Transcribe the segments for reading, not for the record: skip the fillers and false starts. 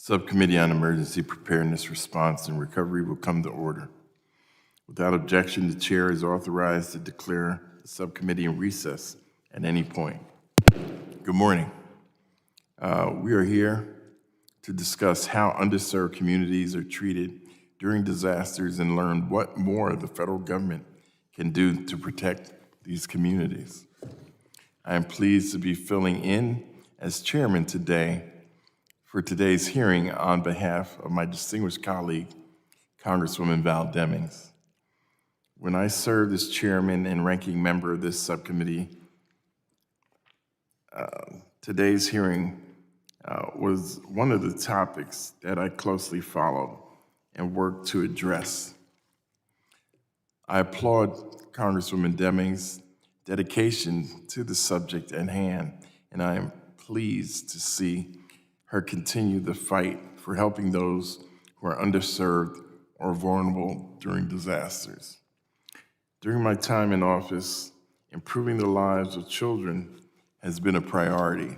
Subcommittee on Emergency Preparedness, Response, and Recovery will come to order. Without objection, the chair is authorized to declare the subcommittee in recess at any point. Good morning. We are here to discuss how underserved communities are treated during disasters and learn what more the federal government can do to protect these communities. I am pleased to be filling in as chairman today for today's hearing on behalf of my distinguished colleague, Congresswoman Val Demings. When I served as chairman and ranking member of this subcommittee, today's hearing was one of the topics that I closely followed and worked to address. I applaud Congresswoman Demings' dedication to the subject at hand, and I am pleased to see her continue the fight for helping those who are underserved or vulnerable during disasters. During my time in office, improving the lives of children has been a priority.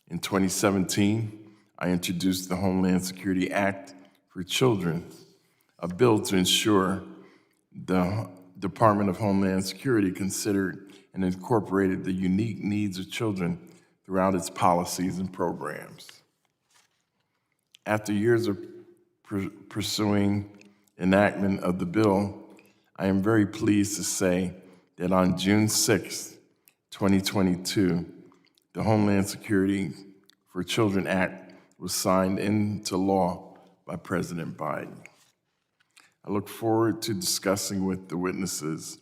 In 2017, I introduced the Homeland Security Act for Children, a bill to ensure the Department of Homeland Security considered and incorporated the unique needs of children throughout its policies and programs. After years of pursuing enactment of the bill, I am very pleased to say that on June 6, 2022, the Homeland Security for Children Act was signed into law by President Biden. I look forward to discussing with the witnesses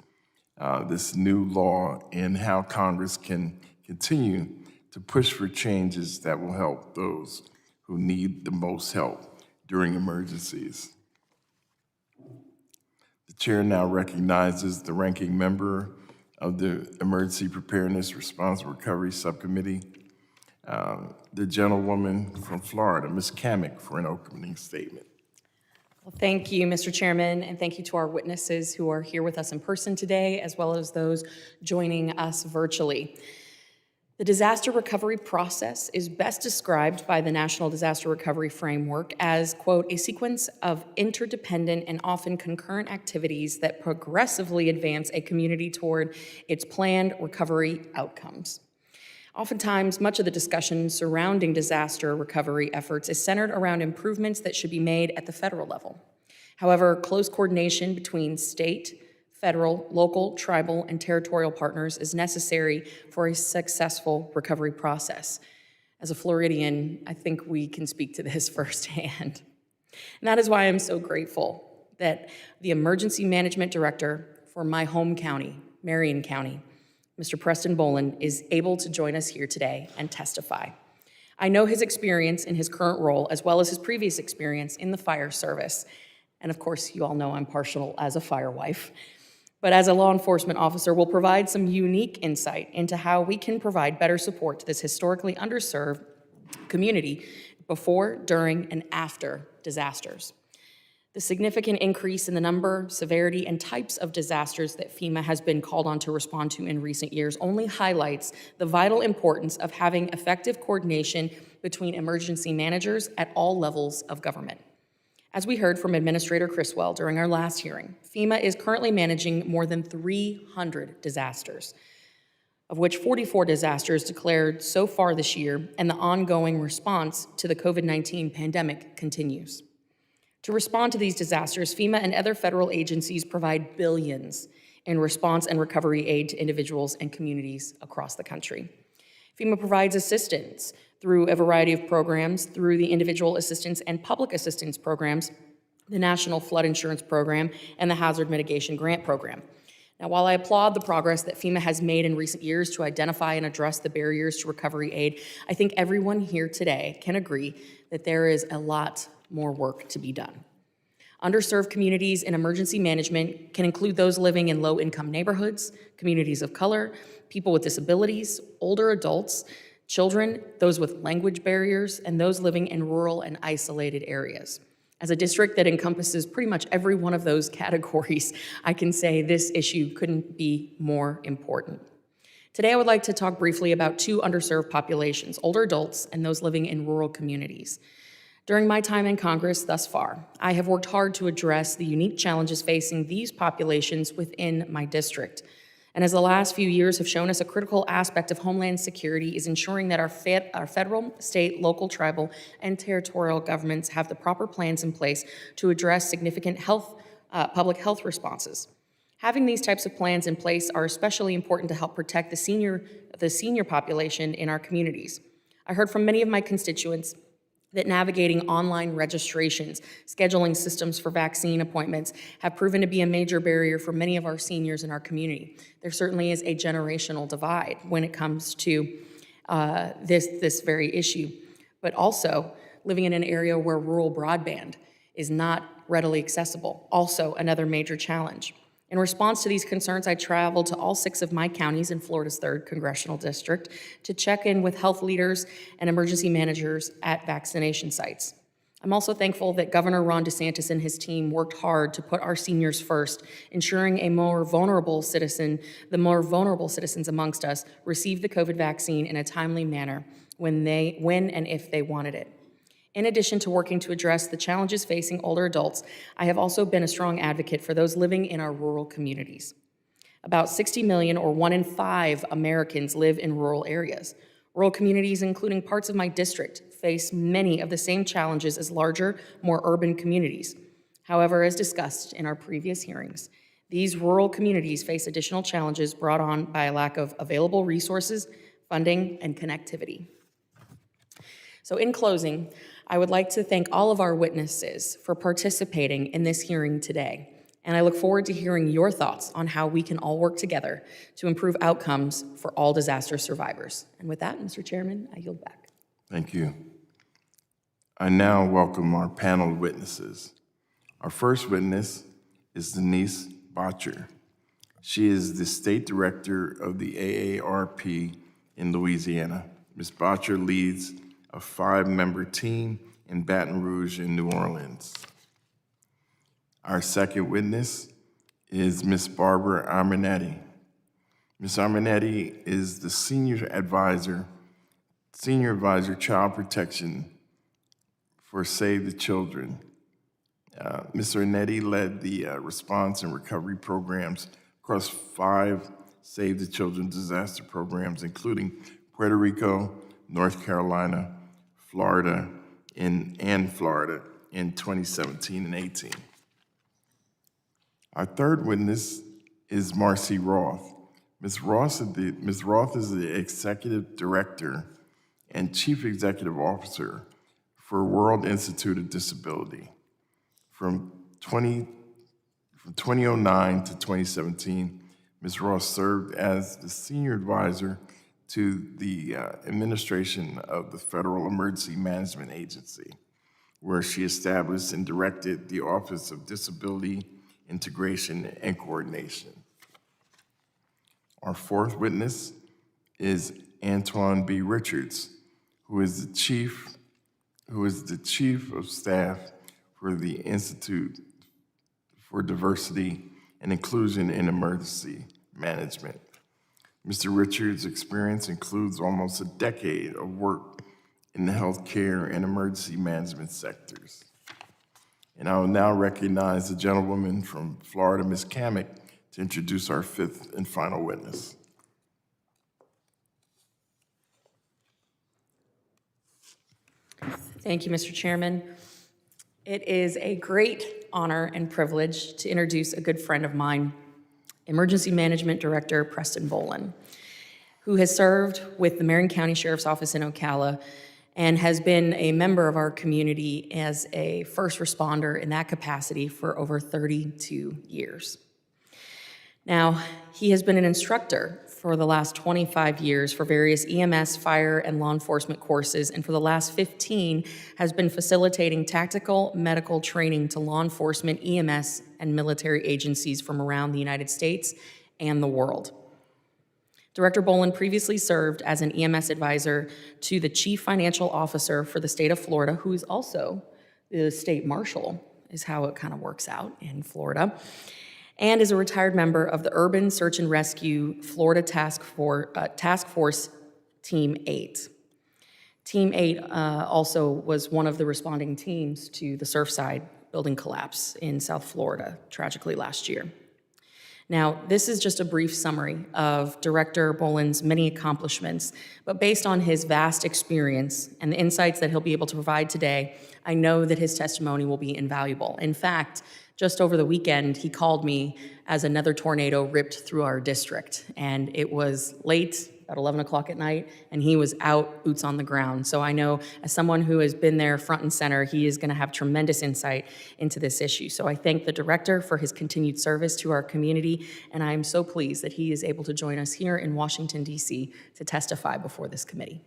this new law and how Congress can continue to push for changes that will help those who need the most help during emergencies. The chair now recognizes the ranking member of the Emergency Preparedness, Response, and Recovery Subcommittee, the gentlewoman from Florida, Ms. Kamick, for an opening statement. Well, thank you, Mr. Chairman, and thank you to our witnesses who are here with us in person today, as well as those joining us virtually. The disaster recovery process is best described by the National Disaster Recovery Framework as, quote, a sequence of interdependent and often concurrent activities that progressively advance a community toward its planned recovery outcomes. Oftentimes, much of the discussion surrounding disaster recovery efforts is centered around improvements that should be made at the federal level. However, close coordination between state, federal, local, tribal, and territorial partners is necessary for a successful recovery process. As a Floridian, I think we can speak to this firsthand. And that is why I'm so grateful that the Emergency Management Director for my home county, Marion County, Mr. Preston Vollen, is able to join us here today and testify. I know his experience in his current role, as well as his previous experience in the fire service. And of course, you all know I'm partial as a fire wife. But as a law enforcement officer, will provide some unique insight into how we can provide better support to this historically underserved community before, during, and after disasters. The significant increase in the number, severity, and types of disasters that FEMA has been called on to respond to in recent years only highlights the vital importance of having effective coordination between emergency managers at all levels of government. As we heard from Administrator Criswell during our last hearing, FEMA is currently managing more than 300 disasters, of which 44 disasters declared so far this year, and the ongoing response to the COVID-19 pandemic continues. To respond to these disasters, FEMA and other federal agencies provide billions in response and recovery aid to individuals and communities across the country. FEMA provides assistance through a variety of programs, through the Individual Assistance and Public Assistance Programs, the National Flood Insurance Program, and the Hazard Mitigation Grant Program. Now, while I applaud the progress that FEMA has made in recent years to identify and address the barriers to recovery aid, I think everyone here today can agree that there is a lot more work to be done. Underserved communities in emergency management can include those living in low-income neighborhoods, communities of color, people with disabilities, older adults, children, those with language barriers, and those living in rural and isolated areas. As a district that encompasses pretty much every one of those categories, I can say this issue couldn't be more important. Today, I would like to talk briefly about two underserved populations, older adults and those living in rural communities. During my time in Congress thus far, I have worked hard to address the unique challenges facing these populations within my district. And as the last few years have shown us, a critical aspect of Homeland Security is ensuring that our federal, state, local, tribal, and territorial governments have the proper plans in place to address significant public health responses. Having these types of plans in place are especially important to help protect the senior population in our communities. I heard from many of my constituents that navigating online registrations, scheduling systems for vaccine appointments have proven to be a major barrier for many of our seniors in our community. There certainly is a generational divide when it comes to this very issue, but also living in an area where rural broadband is not readily accessible, also another major challenge. In response to these concerns, I traveled to all 6 of my counties in Florida's 3rd Congressional District to check in with health leaders and emergency managers at vaccination sites. I'm also thankful that Governor Ron DeSantis and his team worked hard to put our seniors first, ensuring the more vulnerable citizens amongst us receive the COVID vaccine in a timely manner when and if they wanted it. In addition to working to address the challenges facing older adults, I have also been a strong advocate for those living in our rural communities. About 60 million, or 1 in 5 Americans, live in rural areas. Rural communities, including parts of my district, face many of the same challenges as larger, more urban communities. However, as discussed in our previous hearings, these rural communities face additional challenges brought on by a lack of available resources, funding, and connectivity. So in closing, I would like to thank all of our witnesses for participating in this hearing today, and I look forward to hearing your thoughts on how we can all work together to improve outcomes for all disaster survivors. And with that, Mr. Chairman, I yield back. Thank you. I now welcome our panel of witnesses. Our first witness is Denise Botcher. She is the State Director of the AARP in Louisiana. Ms. Botcher leads a 5-member team in Baton Rouge and New Orleans. Our second witness is Ms. Barbara Armanetti. Ms. Armanetti is the Senior Advisor, Child Protection for Save the Children. Ms. Armanetti led the response and recovery programs across 5 Save the Children disaster programs, including Puerto Rico, North Carolina, Florida, and Florida in 2017 and 18. Our third witness is Marcy Roth. Ms. Roth is the Executive Director and Chief Executive Officer for World Institute of Disability. From 2009 to 2017, Ms. Roth served as the Senior Advisor to the administration of the Federal Emergency Management Agency, where she established and directed the Office of Disability Integration and Coordination. Our fourth witness is Antoine B Richards, who is the Chief of Staff for the Institute for Diversity and Inclusion in Emergency Management. Mr. Richards' experience includes almost a decade of work in the healthcare and emergency management sectors. And I will now recognize the gentlewoman from Florida, Ms. Kamek, to introduce our fifth and final witness. Thank you, Mr. Chairman. It is a great honor and privilege to introduce a good friend of mine, Emergency Management Director Preston Vollen, who has served with the Marion County Sheriff's Office in Ocala and has been a member of our community as a first responder in that capacity for over 32 years. Now, he has been an instructor for the last 25 years for various EMS, fire, and law enforcement courses, and for the last 15 has been facilitating tactical medical training to law enforcement, EMS, and military agencies from around the United States and the world. Director Vollen previously served as an EMS advisor to the Chief Financial Officer for the state of Florida, who is also the state marshal, is how it kind of works out in Florida, and is a retired member of the Urban Search and Rescue Florida Task Force Team 8. Team 8 also was one of the responding teams to the Surfside building collapse in South Florida, tragically last year. Now, this is just a brief summary of Director Vollen's many accomplishments, but based on his vast experience and the insights that he'll be able to provide today, I know that his testimony will be invaluable. In fact, just over the weekend, he called me as another tornado ripped through our district, and it was late, about 11 o'clock at night, and he was out, boots on the ground. So I know, as someone who has been there front and center, he is going to have tremendous insight into this issue. So I thank the director for his continued service to our community, and I am so pleased that he is able to join us here in Washington, D.C. to testify before this committee.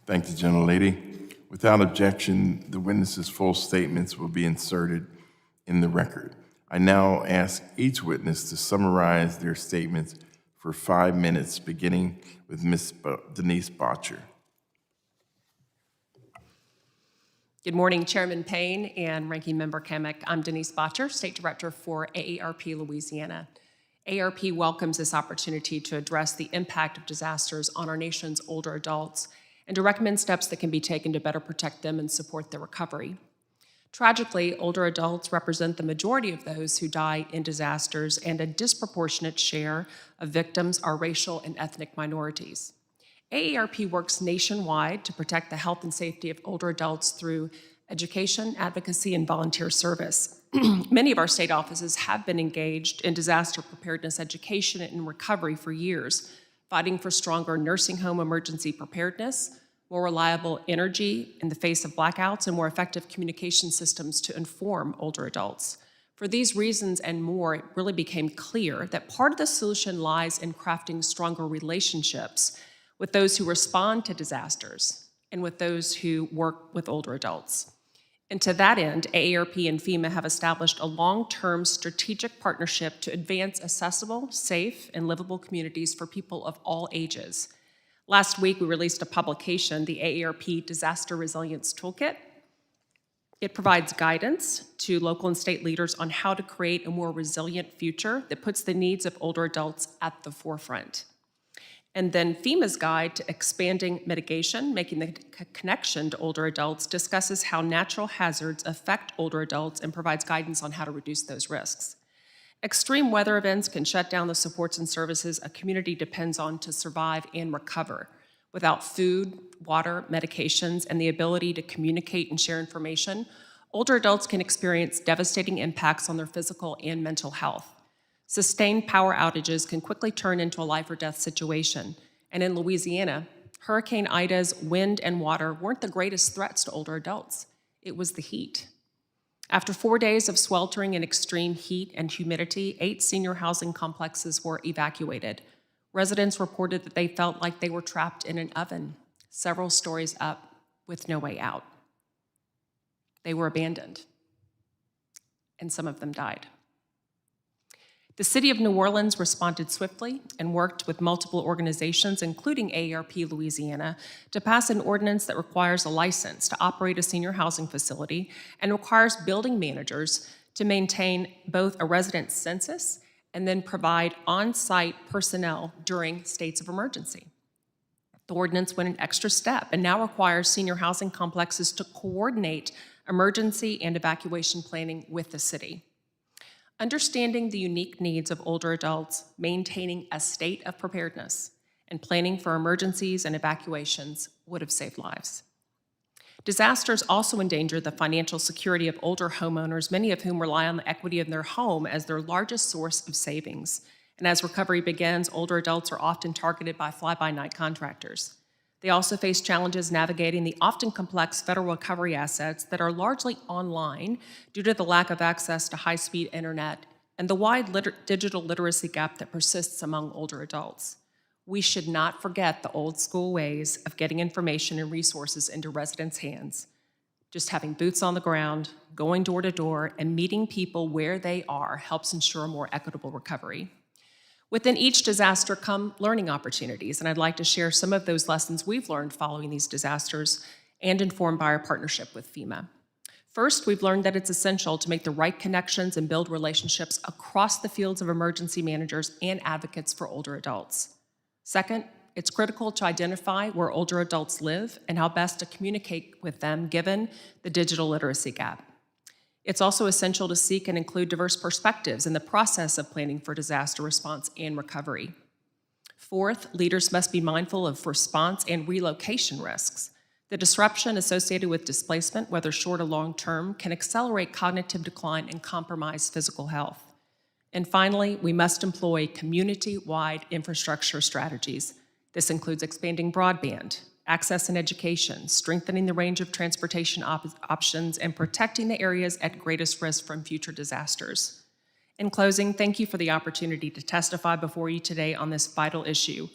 Thank you, gentlelady. Without objection, the witness's full statements will be inserted in the record. I now ask each witness to summarize their statements for 5 minutes, beginning with Ms. Denise Bottcher. Good morning, Chairman Payne and Ranking Member Kamick. I'm Denise Bottcher, State Director for AARP Louisiana. AARP welcomes this opportunity to address the impact of disasters on our nation's older adults and to recommend steps that can be taken to better protect them and support their recovery. Tragically, older adults represent the majority of those who die in disasters, and a disproportionate share of victims are racial and ethnic minorities. AARP works nationwide to protect the health and safety of older adults through education, advocacy, and volunteer service. Many of our state offices have been engaged in disaster preparedness education and recovery for years, fighting for stronger nursing home emergency preparedness, more reliable energy in the face of blackouts, and more effective communication systems to inform older adults. For these reasons and more, it really became clear that part of the solution lies in crafting stronger relationships with those who respond to disasters and with those who work with older adults. And to that end, AARP and FEMA have established a long-term strategic partnership to advance accessible, safe, and livable communities for people of all ages. Last week, we released a publication, the AARP Disaster Resilience Toolkit. It provides guidance to local and state leaders on how to create a more resilient future that puts the needs of older adults at the forefront. And then FEMA's guide to expanding mitigation, making the connection to older adults, discusses how natural hazards affect older adults and provides guidance on how to reduce those risks. Extreme weather events can shut down the supports and services a community depends on to survive and recover. Without food, water, medications, and the ability to communicate and share information, older adults can experience devastating impacts on their physical and mental health. Sustained power outages can quickly turn into a life or death situation. And in Louisiana, Hurricane Ida's wind and water weren't the greatest threats to older adults. It was the heat. After 4 days of sweltering and extreme heat and humidity, 8 senior housing complexes were evacuated. Residents reported that they felt like they were trapped in an oven, several stories up, with no way out. They were abandoned, and some of them died. The city of New Orleans responded swiftly and worked with multiple organizations, including AARP Louisiana, to pass an ordinance that requires a license to operate a senior housing facility and requires building managers to maintain both a resident census and then provide on-site personnel during states of emergency. The ordinance went an extra step and now requires senior housing complexes to coordinate emergency and evacuation planning with the city. Understanding the unique needs of older adults, maintaining a state of preparedness, and planning for emergencies and evacuations would have saved lives. Disasters also endanger the financial security of older homeowners, many of whom rely on the equity of their home as their largest source of savings. And as recovery begins, older adults are often targeted by fly-by-night contractors. They also face challenges navigating the often complex federal recovery assets that are largely online due to the lack of access to high-speed internet and the wide digital literacy gap that persists among older adults. We should not forget the old school ways of getting information and resources into residents' hands. Just having boots on the ground, going door to door, and meeting people where they are helps ensure a more equitable recovery. Within each disaster come learning opportunities, and I'd like to share some of those lessons we've learned following these disasters and informed by our partnership with FEMA. First, we've learned that it's essential to make the right connections and build relationships across the fields of emergency managers and advocates for older adults. Second, It's critical to identify where older adults live and how best to communicate with them given the digital literacy gap. It's also essential to seek and include diverse perspectives in the process of planning for disaster response and recovery. Fourth, leaders must be mindful of response and relocation risks. The disruption associated with displacement, whether short or long term, can accelerate cognitive decline and compromise physical health. And finally, we must employ community-wide infrastructure strategies. This includes expanding broadband, access and education, strengthening the range of transportation options, and protecting the areas at greatest risk from future disasters. In closing, thank you for the opportunity to testify before you today on this vital issue.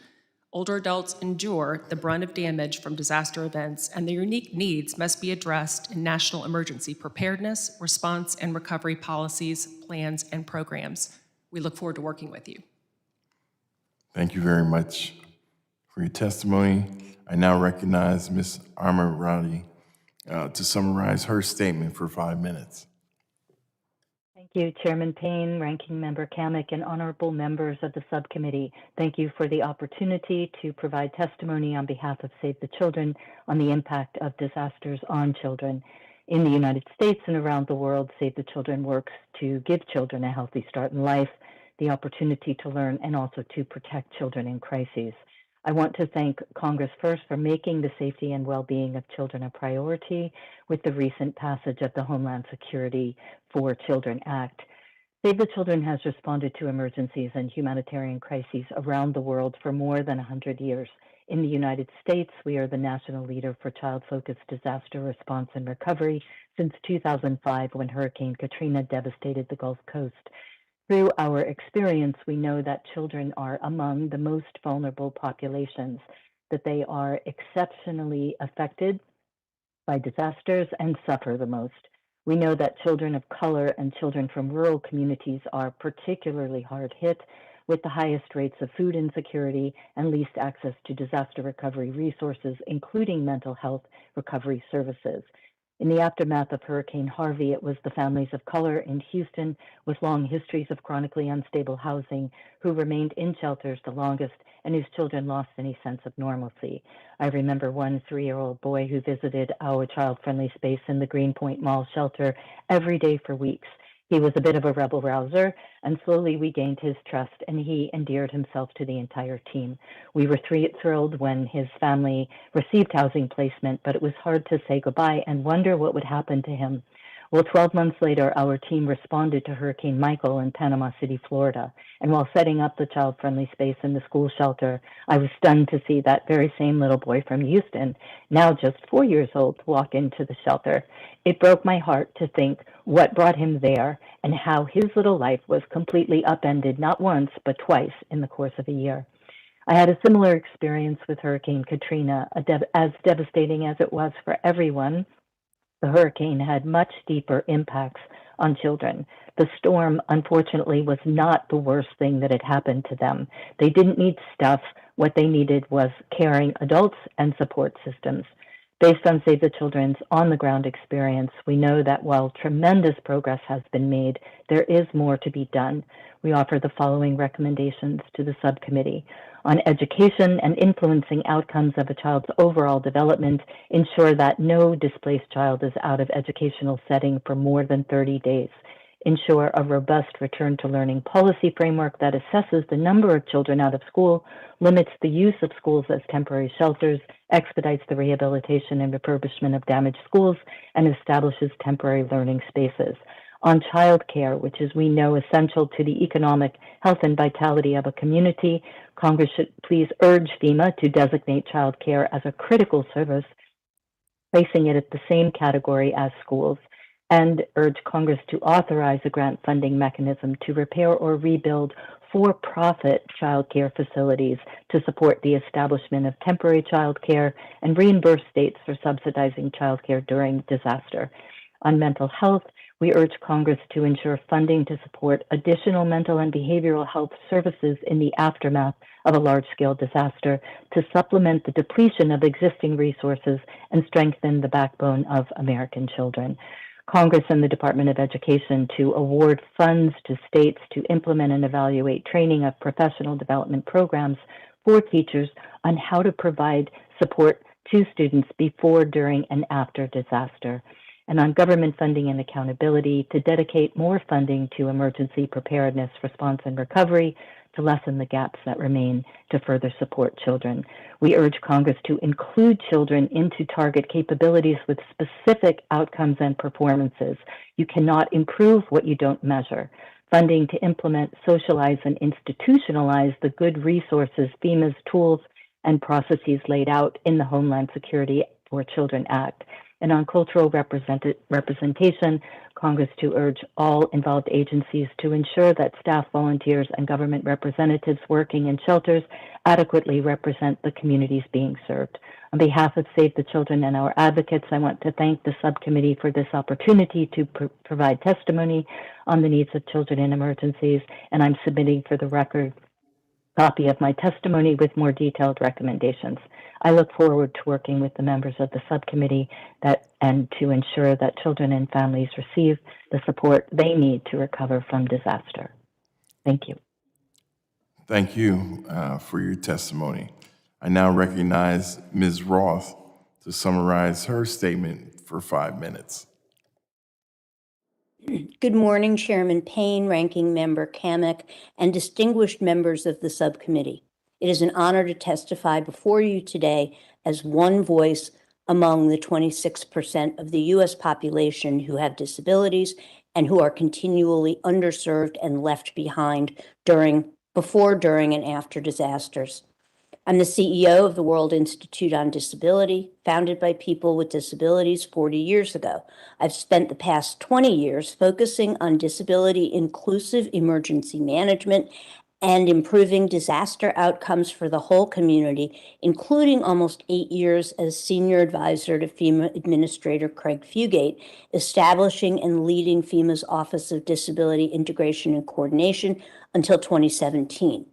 Older adults endure the brunt of damage from disaster events, and their unique needs must be addressed in national emergency preparedness, response, and recovery policies, plans, and programs. We look forward to working with you. Thank you very much for your testimony. I now recognize Ms. Armanetti to summarize her statement for 5 minutes. Thank you, Chairman Payne, Ranking Member Kamick, and honorable members of the subcommittee. Thank you for the opportunity to provide testimony on behalf of Save the Children on the impact of disasters on children. In the United States and around the world, Save the Children works to give children a healthy start in life, the opportunity to learn, and also to protect children in crises. I want to thank Congress first for making the safety and well-being of children a priority with the recent passage of the Homeland Security for Children Act. Save the Children has responded to emergencies and humanitarian crises around the world for more than 100 years. In the United States, we are the national leader for child-focused disaster response and recovery since 2005 when Hurricane Katrina devastated the Gulf Coast. Through our experience, we know that children are among the most vulnerable populations, that they are exceptionally affected by disasters and suffer the most. We know that children of color and children from rural communities are particularly hard hit, with the highest rates of food insecurity and least access to disaster recovery resources, including mental health recovery services. In the aftermath of Hurricane Harvey, it was the families of color in Houston with long histories of chronically unstable housing who remained in shelters the longest and whose children lost any sense of normalcy. I remember one 3-year-old boy who visited our child-friendly space in the Greenpoint Mall shelter every day for weeks. He was a bit of a rebel rouser, and slowly we gained his trust, and he endeared himself to the entire team. We were thrilled when his family received housing placement, but it was hard to say goodbye and wonder what would happen to him. Well, 12 months later, our team responded to Hurricane Michael in Panama City, Florida. And while setting up the child-friendly space in the school shelter, I was stunned to see that very same little boy from Houston, now just 4 years old, walk into the shelter. It broke my heart to think what brought him there and how his little life was completely upended, not once, but twice in the course of a year. I had a similar experience with Hurricane Katrina, as devastating as it was for everyone. The hurricane had much deeper impacts on children. The storm, unfortunately, was not the worst thing that had happened to them. They didn't need stuff. What they needed was caring adults and support systems. Based on Save the Children's on-the-ground experience, we know that while tremendous progress has been made, there is more to be done. We offer the following recommendations to the subcommittee. On education and influencing outcomes of a child's overall development, ensure that no displaced child is out of educational setting for more than 30 days. Ensure a robust return to learning policy framework that assesses the number of children out of school, limits the use of schools as temporary shelters, expedites the rehabilitation and refurbishment of damaged schools, and establishes temporary learning spaces. On child care, which is, we know, essential to the economic health and vitality of a community, Congress should please urge FEMA to designate child care as a critical service, placing it at the same category as schools, and urge Congress to authorize a grant funding mechanism to repair or rebuild for-profit child care facilities to support the establishment of temporary child care and reimburse states for subsidizing child care during disaster. On mental health, we urge Congress to ensure funding to support additional mental and behavioral health services in the aftermath of a large-scale disaster to supplement the depletion of existing resources and strengthen the backbone of American children. Congress and the Department of Education to award funds to states to implement and evaluate training of professional development programs for teachers on how to provide support to students before, during, and after disaster, and on government funding and accountability to dedicate more funding to emergency preparedness, response, and recovery to lessen the gaps that remain to further support children. We urge Congress to include children into target capabilities with specific outcomes and performances. You cannot improve what you don't measure. Funding to implement, socialize, and institutionalize the good resources, FEMA's tools, and processes laid out in the Homeland Security for Children Act. And on cultural representation, Congress to urge all involved agencies to ensure that staff, volunteers, and government representatives working in shelters adequately represent the communities being served. On behalf of Save the Children and our advocates, I want to thank the subcommittee for this opportunity to provide testimony on the needs of children in emergencies, and I'm submitting for the record copy of my testimony with more detailed recommendations. I look forward to working with the members of the subcommittee and to ensure that children and families receive the support they need to recover from disaster. Thank you. Thank you for your testimony. I now recognize Ms. Roth to summarize her statement for 5 minutes. Good morning, Chairman Payne, Ranking Member Kamek, and distinguished members of the subcommittee. It is an honor to testify before you today as one voice among the 26% of the U.S. population who have disabilities and who are continually underserved and left behind before, during, and after disasters. I'm the CEO of the World Institute on Disability, founded by people with disabilities 40 years ago. I've spent the past 20 years focusing on disability-inclusive emergency management and improving disaster outcomes for the whole community, including almost 8 years as senior advisor to FEMA Administrator Craig Fugate, establishing and leading FEMA's Office of Disability Integration and Coordination until 2017.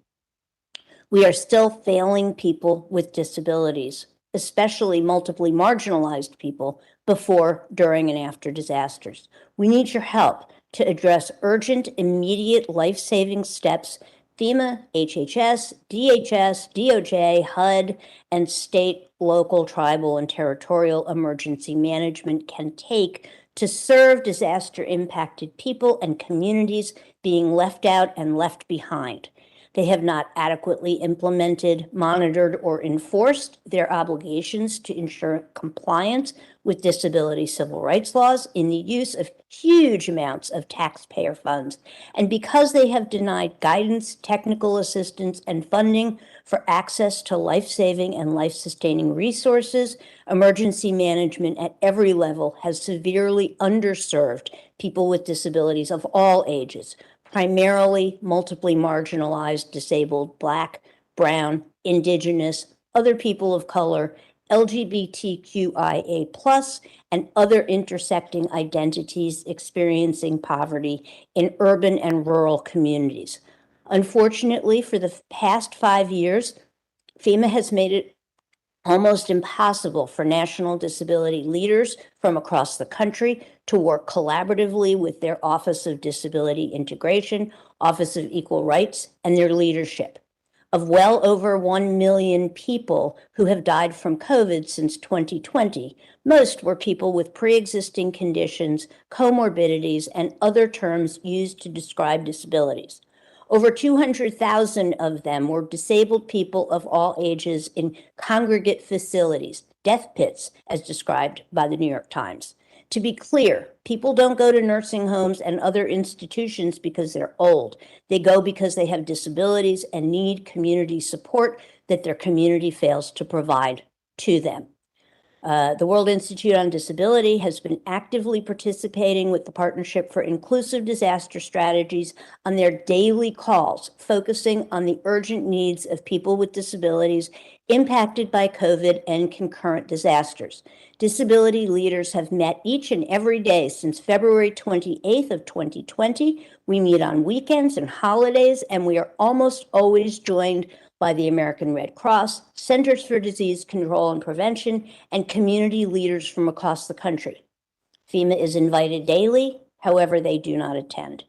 We are still failing people with disabilities, especially multiply marginalized people, before, during, and after disasters. We need your help to address urgent, immediate, life-saving steps FEMA, HHS, DHS, DOJ, HUD, and state, local, tribal, and territorial emergency management can take to serve disaster-impacted people and communities being left out and left behind. They have not adequately implemented, monitored, or enforced their obligations to ensure compliance with disability civil rights laws in the use of huge amounts of taxpayer funds. And because they have denied guidance, technical assistance, and funding for access to life-saving and life-sustaining resources, emergency management at every level has severely underserved people with disabilities of all ages, primarily multiply marginalized, disabled, Black, Brown, Indigenous, other people of color, LGBTQIA+, and other intersecting identities experiencing poverty in urban and rural communities. Unfortunately, for the past 5 years, FEMA has made it almost impossible for national disability leaders from across the country to work collaboratively with their Office of Disability Integration, Office of Equal Rights, and their leadership. Of well over 1 million people who have died from COVID since 2020, most were people with pre-existing conditions, comorbidities, and other terms used to describe disabilities. Over 200,000 of them were disabled people of all ages in congregate facilities, death pits, as described by the New York Times. To be clear, people don't go to nursing homes and other institutions because they're old. They go because they have disabilities and need community support that their community fails to provide to them. The World Institute on Disability has been actively participating with the Partnership for Inclusive Disaster Strategies on their daily calls, focusing on the urgent needs of people with disabilities impacted by COVID and concurrent disasters. Disability leaders have met each and every day since February 28th of 2020. We meet on weekends and holidays, and we are almost always joined by the American Red Cross, Centers for Disease Control and Prevention, and community leaders from across the country. FEMA is invited daily, however, they do not attend.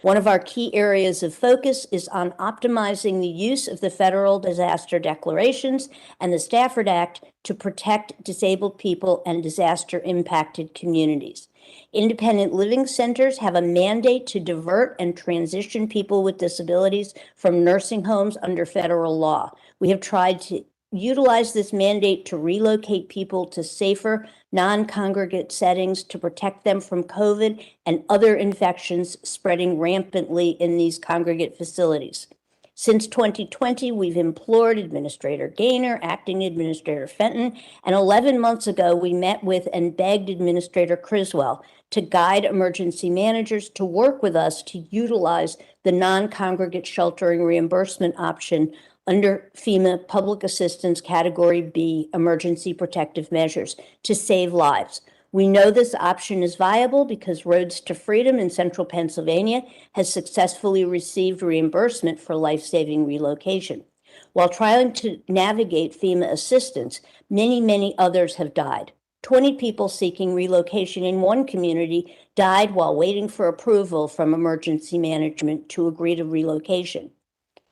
One of our key areas of focus is on optimizing the use of the federal disaster declarations and the Stafford Act to protect disabled people and disaster-impacted communities. Independent living centers have a mandate to divert and transition people with disabilities from nursing homes under federal law. We have tried to utilize this mandate to relocate people to safer, non-congregate settings to protect them from COVID and other infections spreading rampantly in these congregate facilities. Since 2020, we've implored Administrator Gaynor, Acting Administrator Fenton, and 11 months ago, we met with and begged Administrator Criswell to guide emergency managers to work with us to utilize the non-congregate sheltering reimbursement option under FEMA Public Assistance Category B Emergency Protective Measures to save lives. We know this option is viable because Roads to Freedom in central Pennsylvania has successfully received reimbursement for life-saving relocation. While trying to navigate FEMA assistance, many others have died. 20 people seeking relocation in one community died while waiting for approval from emergency management to agree to relocation.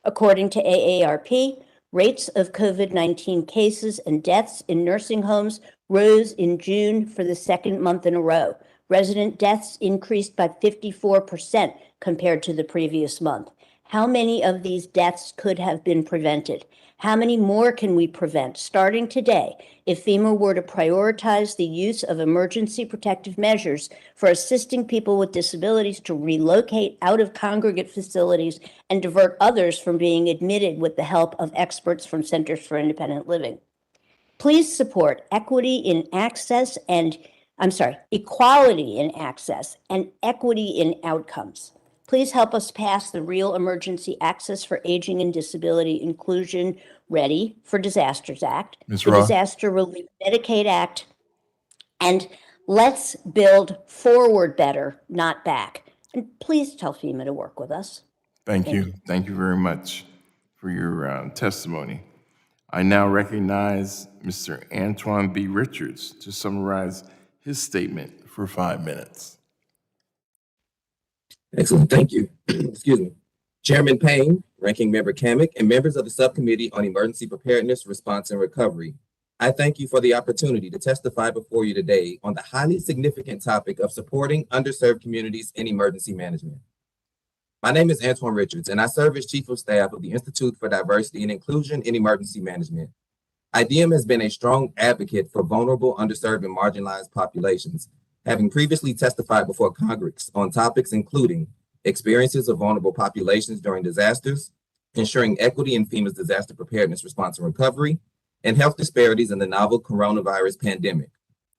According to AARP, rates of COVID-19 cases and deaths in nursing homes rose in June for the second month in a row. Resident deaths increased by 54% compared to the previous month. How many of these deaths could have been prevented? How many more can we prevent starting today if FEMA were to prioritize the use of emergency protective measures for assisting people with disabilities to relocate out of congregate facilities and divert others from being admitted with the help of experts from Centers for Independent Living? Please support equality in access and equity in outcomes. Please help us pass the Real Emergency Access for Aging and Disability Inclusion Ready for Disasters Act, Ms. the Roth? Disaster Relief Medicaid Act, and let's build forward better, not back. And please tell FEMA to work with us. Thank you. Thank you very much for your testimony. I now recognize Mr. Antoine B. Richards to summarize his statement for 5 minutes. Excellent, thank you. Excuse me. Chairman Payne, Ranking Member Kamick, and members of the Subcommittee on Emergency Preparedness, Response, and Recovery, I thank you for the opportunity to testify before you today on the highly significant topic of supporting underserved communities in emergency management. My name is Antoine Richards, and I serve as Chief of Staff of the Institute for Diversity and Inclusion in Emergency Management. IDEM has been a strong advocate for vulnerable, underserved, and marginalized populations, having previously testified before Congress on topics including experiences of vulnerable populations during disasters, ensuring equity in FEMA's disaster preparedness, response, and recovery, and health disparities in the novel coronavirus pandemic.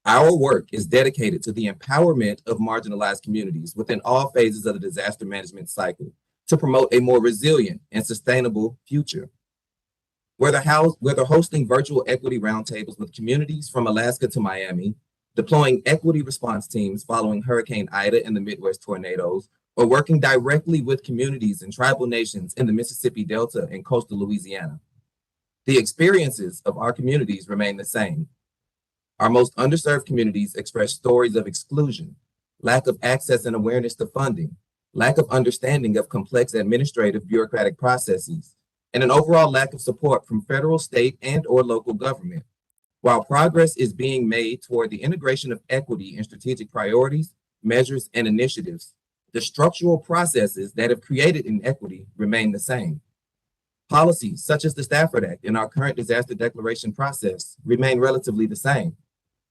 Our work is dedicated to the empowerment of marginalized communities within all phases of the disaster management cycle to promote a more resilient and sustainable future. Whether hosting virtual equity roundtables with communities from Alaska to Miami, deploying equity response teams following Hurricane Ida and the Midwest tornadoes, or working directly with communities and tribal nations in the Mississippi Delta and coastal Louisiana. The experiences of our communities remain the same. Our most underserved communities express stories of exclusion, lack of access and awareness to funding, lack of understanding of complex administrative bureaucratic processes, and an overall lack of support from federal, state, and/or local government. While progress is being made toward the integration of equity in strategic priorities, measures, and initiatives, the structural processes that have created inequity remain the same. Policies such as the Stafford Act and our current disaster declaration process remain relatively the same.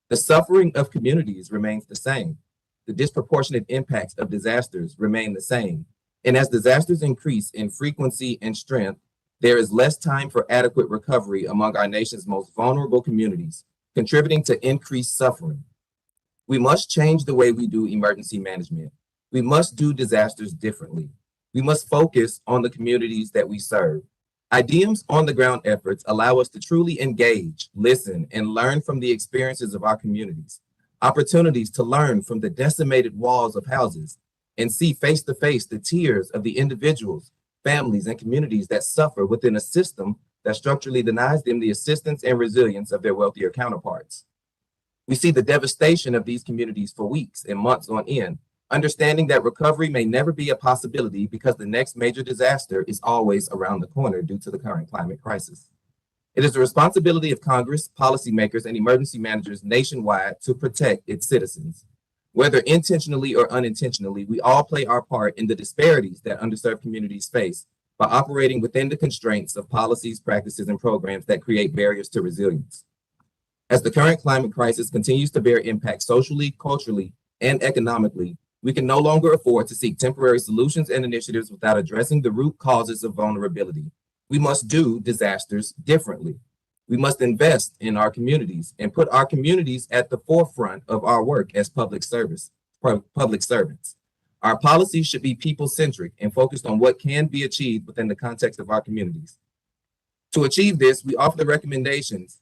The suffering of communities remains the same. The disproportionate impacts of disasters remain the same. And as disasters increase in frequency and strength, there is less time for adequate recovery among our nation's most vulnerable communities, contributing to increased suffering. We must change the way we do emergency management. We must do disasters differently. We must focus on the communities that we serve. IDEM's on-the-ground efforts allow us to truly engage, listen, and learn from the experiences of our communities. Opportunities to learn from the decimated walls of houses and see face-to-face the tears of the individuals, families, and communities that suffer within a system that structurally denies them the assistance and resilience of their wealthier counterparts. We see the devastation of these communities for weeks and months on end, understanding that recovery may never be a possibility because the next major disaster is always around the corner due to the current climate crisis. It is the responsibility of Congress, policymakers, and emergency managers nationwide to protect its citizens. Whether intentionally or unintentionally, we all play our part in the disparities that underserved communities face by operating within the constraints of policies, practices, and programs that create barriers to resilience. As the current climate crisis continues to bear impact socially, culturally, and economically, we can no longer afford to seek temporary solutions and initiatives without addressing the root causes of vulnerability. We must do disasters differently. We must invest in our communities and put our communities at the forefront of our work as public servants. Our policies should be people-centric and focused on what can be achieved within the context of our communities. To achieve this, we offer the recommendations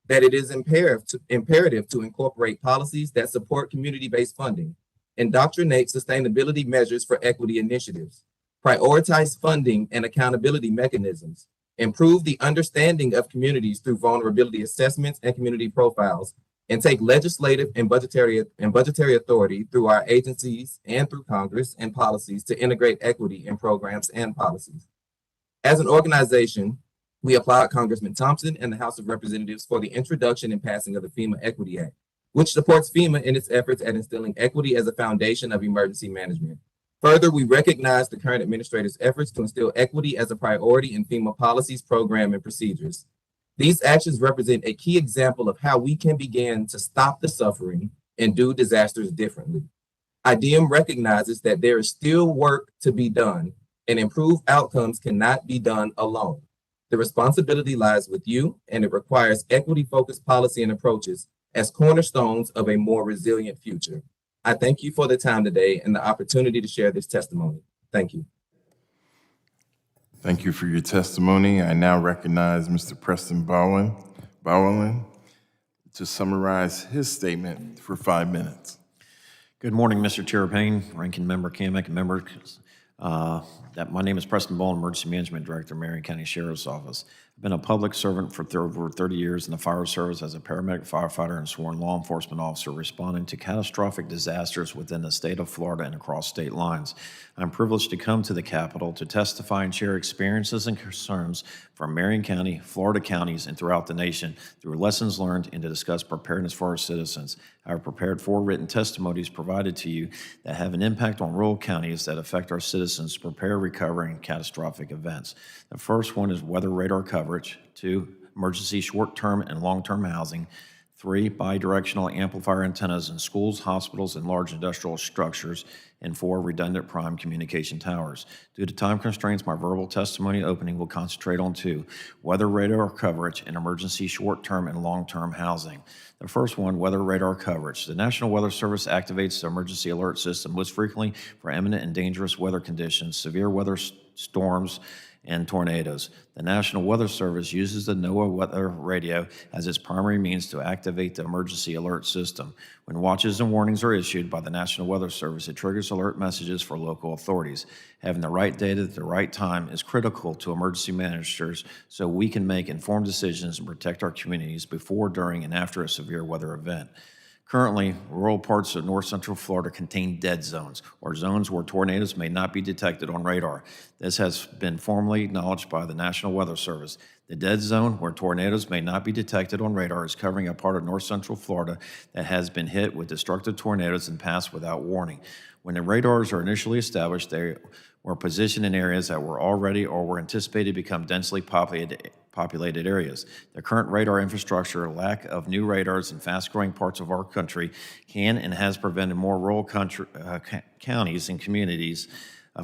that it is imperative to incorporate policies that support community-based funding, indoctrinate sustainability measures for equity initiatives, prioritize funding and accountability mechanisms, improve the understanding of communities through vulnerability assessments and community profiles, and take legislative and budgetary authority through our agencies and through Congress and policies to integrate equity in programs and policies. As an organization, we applaud Congressman Thompson and the House of Representatives for the introduction and passing of the FEMA Equity Act, which supports FEMA in its efforts at instilling equity as a foundation of emergency management. Further, we recognize the current administrator's efforts to instill equity as a priority in FEMA policies, program, and procedures. These actions represent a key example of how we can begin to stop the suffering and do disasters differently. IDEM recognizes that there is still work to be done, and improved outcomes cannot be done alone. The responsibility lies with you, and it requires equity-focused policy and approaches as cornerstones of a more resilient future. I thank you for the time today and the opportunity to share this testimony. Thank you. Thank you for your testimony. I now recognize Mr. Preston Vollen to summarize his statement for 5 minutes. Good morning, Mr. Chair Payne, Ranking Member Kamick, and members. My name is Preston Vollen, Emergency Management Director, Marion County Sheriff's Office. I've been a public servant for over 30 years in the fire service as a paramedic, firefighter, and sworn law enforcement officer responding to catastrophic disasters within the state of Florida and across state lines. I'm privileged to come to the Capitol to testify and share experiences and concerns from Marion County, Florida counties, and throughout the nation through lessons learned and to discuss preparedness for our citizens. I have prepared 4 written testimonies provided to you that have an impact on rural counties that affect our citizens to prepare, recover, and catastrophic events. The first one is weather radar coverage. 2, emergency short-term and long-term housing. 3, bi-directional amplifier antennas in schools, hospitals, and large industrial structures. And 4, redundant prime communication towers. Due to time constraints, my verbal testimony opening will concentrate on 2, weather radar coverage and emergency short-term and long-term housing. The first one, weather radar coverage. The National Weather Service activates the emergency alert system most frequently for imminent and dangerous weather conditions, severe weather storms, and tornadoes. The National Weather Service uses the NOAA weather radio as its primary means to activate the emergency alert system. When watches and warnings are issued by the National Weather Service, it triggers alert messages for local authorities. Having the right data at the right time is critical to emergency managers so we can make informed decisions and protect our communities before, during, and after a severe weather event. Currently, rural parts of north central Florida contain dead zones, or zones where tornadoes may not be detected on radar. This has been formally acknowledged by the National Weather Service. The dead zone, where tornadoes may not be detected on radar, is covering a part of north central Florida that has been hit with destructive tornadoes and passed without warning. When the radars are initially established, they were positioned in areas that were already or were anticipated to become densely populated areas. The current radar infrastructure, lack of new radars in fast-growing parts of our country can and has prevented more rural counties and communities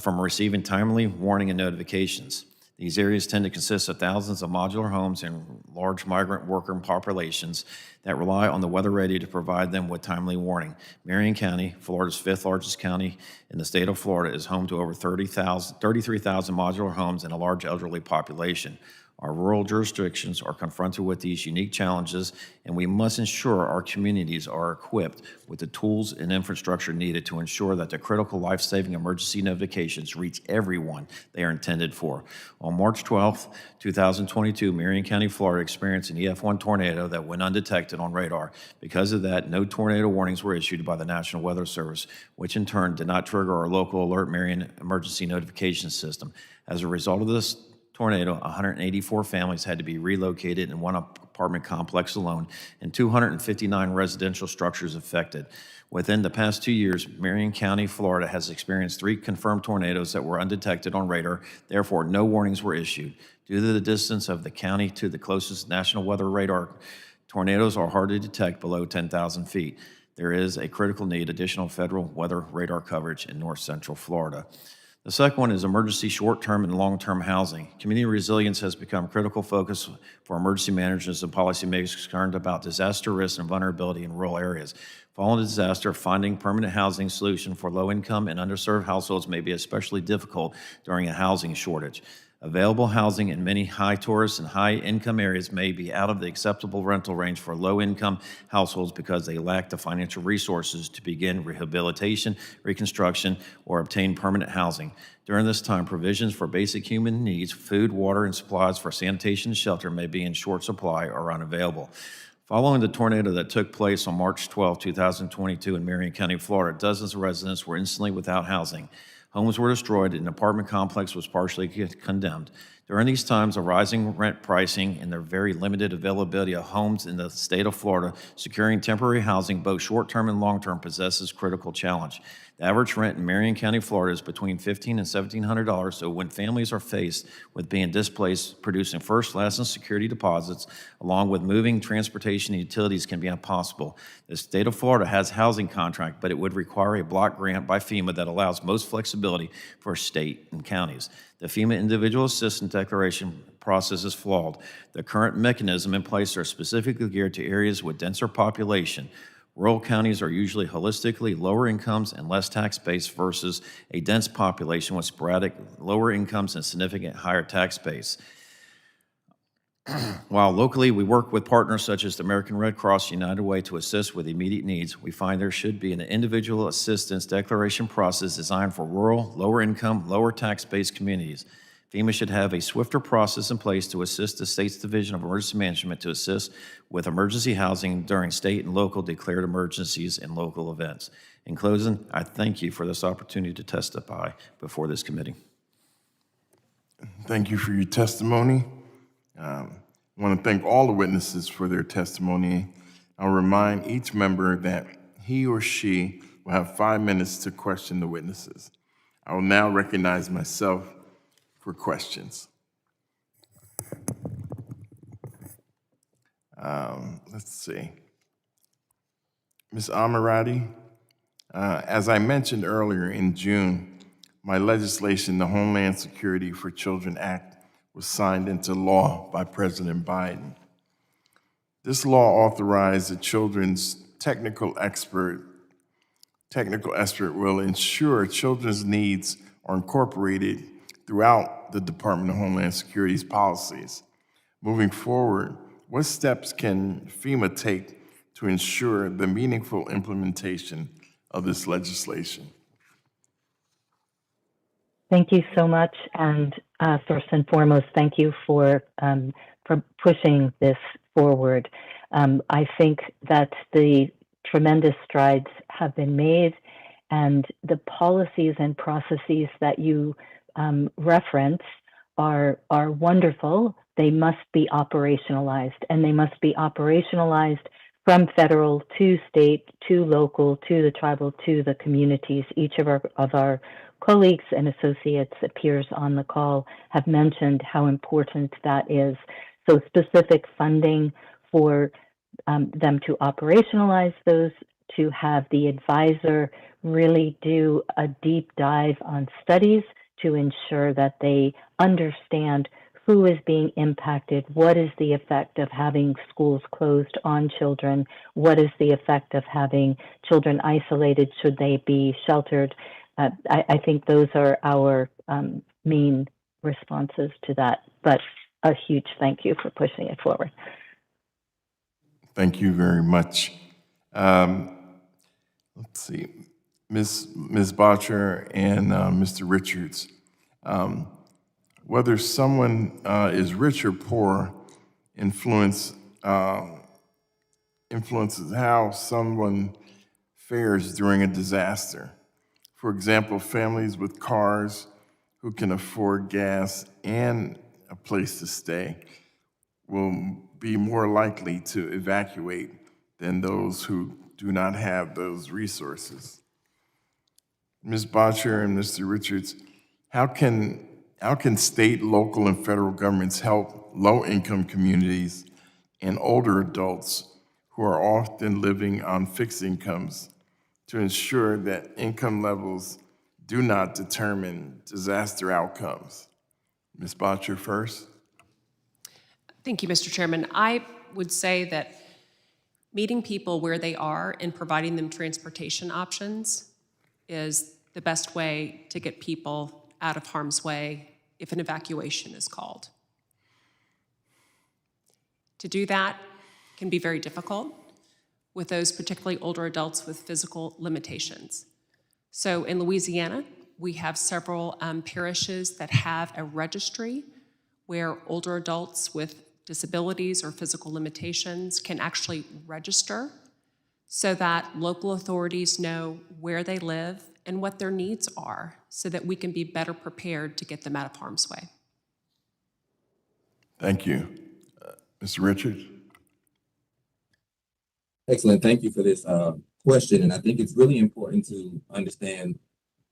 from receiving timely warning and notifications. These areas tend to consist of thousands of modular homes and large migrant worker populations that rely on the weather radio to provide them with timely warning. Marion County, Florida's 5th largest county in the state of Florida, is home to over 33,000 modular homes and a large elderly population. Our rural jurisdictions are confronted with these unique challenges, and we must ensure our communities are equipped with the tools and infrastructure needed to ensure that the critical life-saving emergency notifications reach everyone they are intended for. On March 12, 2022, Marion County, Florida experienced an EF1 tornado that went undetected on radar. Because of that, no tornado warnings were issued by the National Weather Service, which in turn did not trigger our local Alert Marion emergency notification system. As a result of this tornado, 184 families had to be relocated in one apartment complex alone, and 259 residential structures affected. Within the past 2 years, Marion County, Florida has experienced 3 confirmed tornadoes that were undetected on radar. Therefore, no warnings were issued. Due to the distance of the county to the closest national weather radar, tornadoes are hard to detect below 10,000 feet. There is a critical need additional federal weather radar coverage in north central Florida. The second one is emergency short-term and long-term housing. Community resilience has become a critical focus for emergency managers and policymakers concerned about disaster risk and vulnerability in rural areas. Following a disaster, finding permanent housing solution for low-income and underserved households may be especially difficult during a housing shortage. Available housing in many high tourist and high income areas may be out of the acceptable rental range for low income households because they lack the financial resources to begin rehabilitation, reconstruction, or obtain permanent housing. During this time, provisions for basic human needs, food, water, and supplies for sanitation and shelter may be in short supply or unavailable. Following the tornado that took place on March 12, 2022 in Marion County, Florida, dozens of residents were instantly without housing. Homes were destroyed, and an apartment complex was partially condemned. During these times of rising rent pricing and the very limited availability of homes in the state of Florida, securing temporary housing, both short-term and long-term, possesses critical challenge. The average rent in Marion County, Florida is between $1,500 and $1,700, so when families are faced with being displaced, producing first, last, and security deposits, along with moving, transportation, and utilities can be impossible. The state of Florida has a housing contract, but it would require a block grant by FEMA that allows most flexibility for state and counties. The FEMA Individual Assistance Declaration process is flawed. The current mechanism in place are specifically geared to areas with denser population. Rural counties are usually holistically lower incomes and less tax base versus a dense population with sporadic lower incomes and significant higher tax base. While locally we work with partners such as the American Red Cross United Way to assist with immediate needs, we find there should be an individual assistance declaration process designed for rural, lower income, lower tax base communities. FEMA should have a swifter process in place to assist the state's Division of Emergency Management to assist with emergency housing during state and local declared emergencies and local events. In closing, I thank you for this opportunity to testify before this committee. Thank you for your testimony. I want to thank all the witnesses for their testimony. I'll remind each member that he or she will have 5 minutes to question the witnesses. I will now recognize myself for questions. Let's see. Ms. Armanetti, as I mentioned earlier, in June, my legislation, the Homeland Security for Children Act, was signed into law by President Biden. This law authorized the children's technical expert will ensure children's needs are incorporated throughout the Department of Homeland Security's policies. Moving forward, what steps can FEMA take to ensure the meaningful implementation of this legislation? Thank you so much. And first and foremost, thank you for pushing this forward. I think that the tremendous strides have been made, and the policies and processes that you reference are wonderful. They must be operationalized, and they must be operationalized from federal to state to local to the tribal to the communities. Each of our colleagues and associates, peers on the call have mentioned how important that is. So specific funding for them to operationalize those, to have the advisor really do a deep dive on studies to ensure that they understand who is being impacted, what is the effect of having schools closed on children, what is the effect of having children isolated, should they be sheltered. I think those are our main responses to that. But a huge thank you for pushing it forward. Thank you very much. Let's see, Ms. Botcher and Mr. Richards. Whether someone is rich or poor influences how someone fares during a disaster. For example, families with cars who can afford gas and a place to stay will be more likely to evacuate than those who do not have those resources. Ms. Botcher and Mr. Richards, how can state, local, and federal governments help low-income communities and older adults who are often living on fixed incomes to ensure that income levels do not determine disaster outcomes? Ms. Botcher first. Thank you, Mr. Chairman. I would say that meeting people where they are and providing them transportation options is the best way to get people out of harm's way if an evacuation is called. To do that can be very difficult with those particularly older adults with physical limitations. So in Louisiana, we have several parishes that have a registry where older adults with disabilities or physical limitations can actually register so that local authorities know where they live and what their needs are so that we can be better prepared to get them out of harm's way. Thank you. Mr. Richards? Excellent. Thank you for this question. And I think it's really important to understand,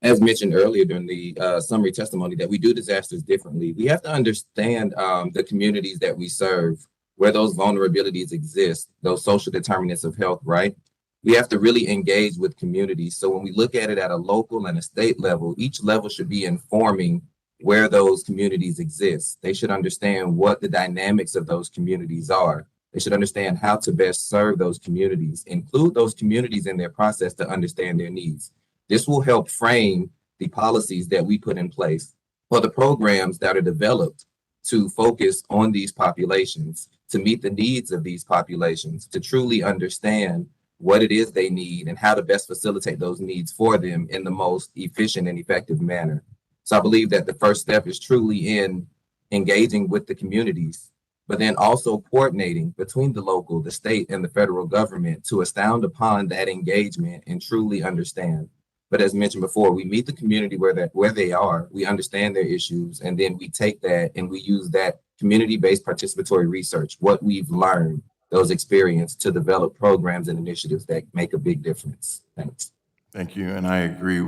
as mentioned earlier during the summary testimony, that we do disasters differently. We have to understand the communities that we serve, where those vulnerabilities exist, those social determinants of health, right? We have to really engage with communities. So when we look at it at a local and a state level, each level should be informing where those communities exist. They should understand what the dynamics of those communities are. They should understand how to best serve those communities, include those communities in their process to understand their needs. This will help frame the policies that we put in place for the programs that are developed to focus on these populations, to meet the needs of these populations, to truly understand what it is they need and how to best facilitate those needs for them in the most efficient and effective manner. So I believe that the first step is truly in engaging with the communities, but then also coordinating between the local, the state, and the federal government to expound upon that engagement and truly understand. But as mentioned before, we meet the community where they are, we understand their issues, and then we take that and we use that community-based participatory research, what we've learned, those experiences, to develop programs and initiatives that make a big difference. Thanks. Thank you, and I agree.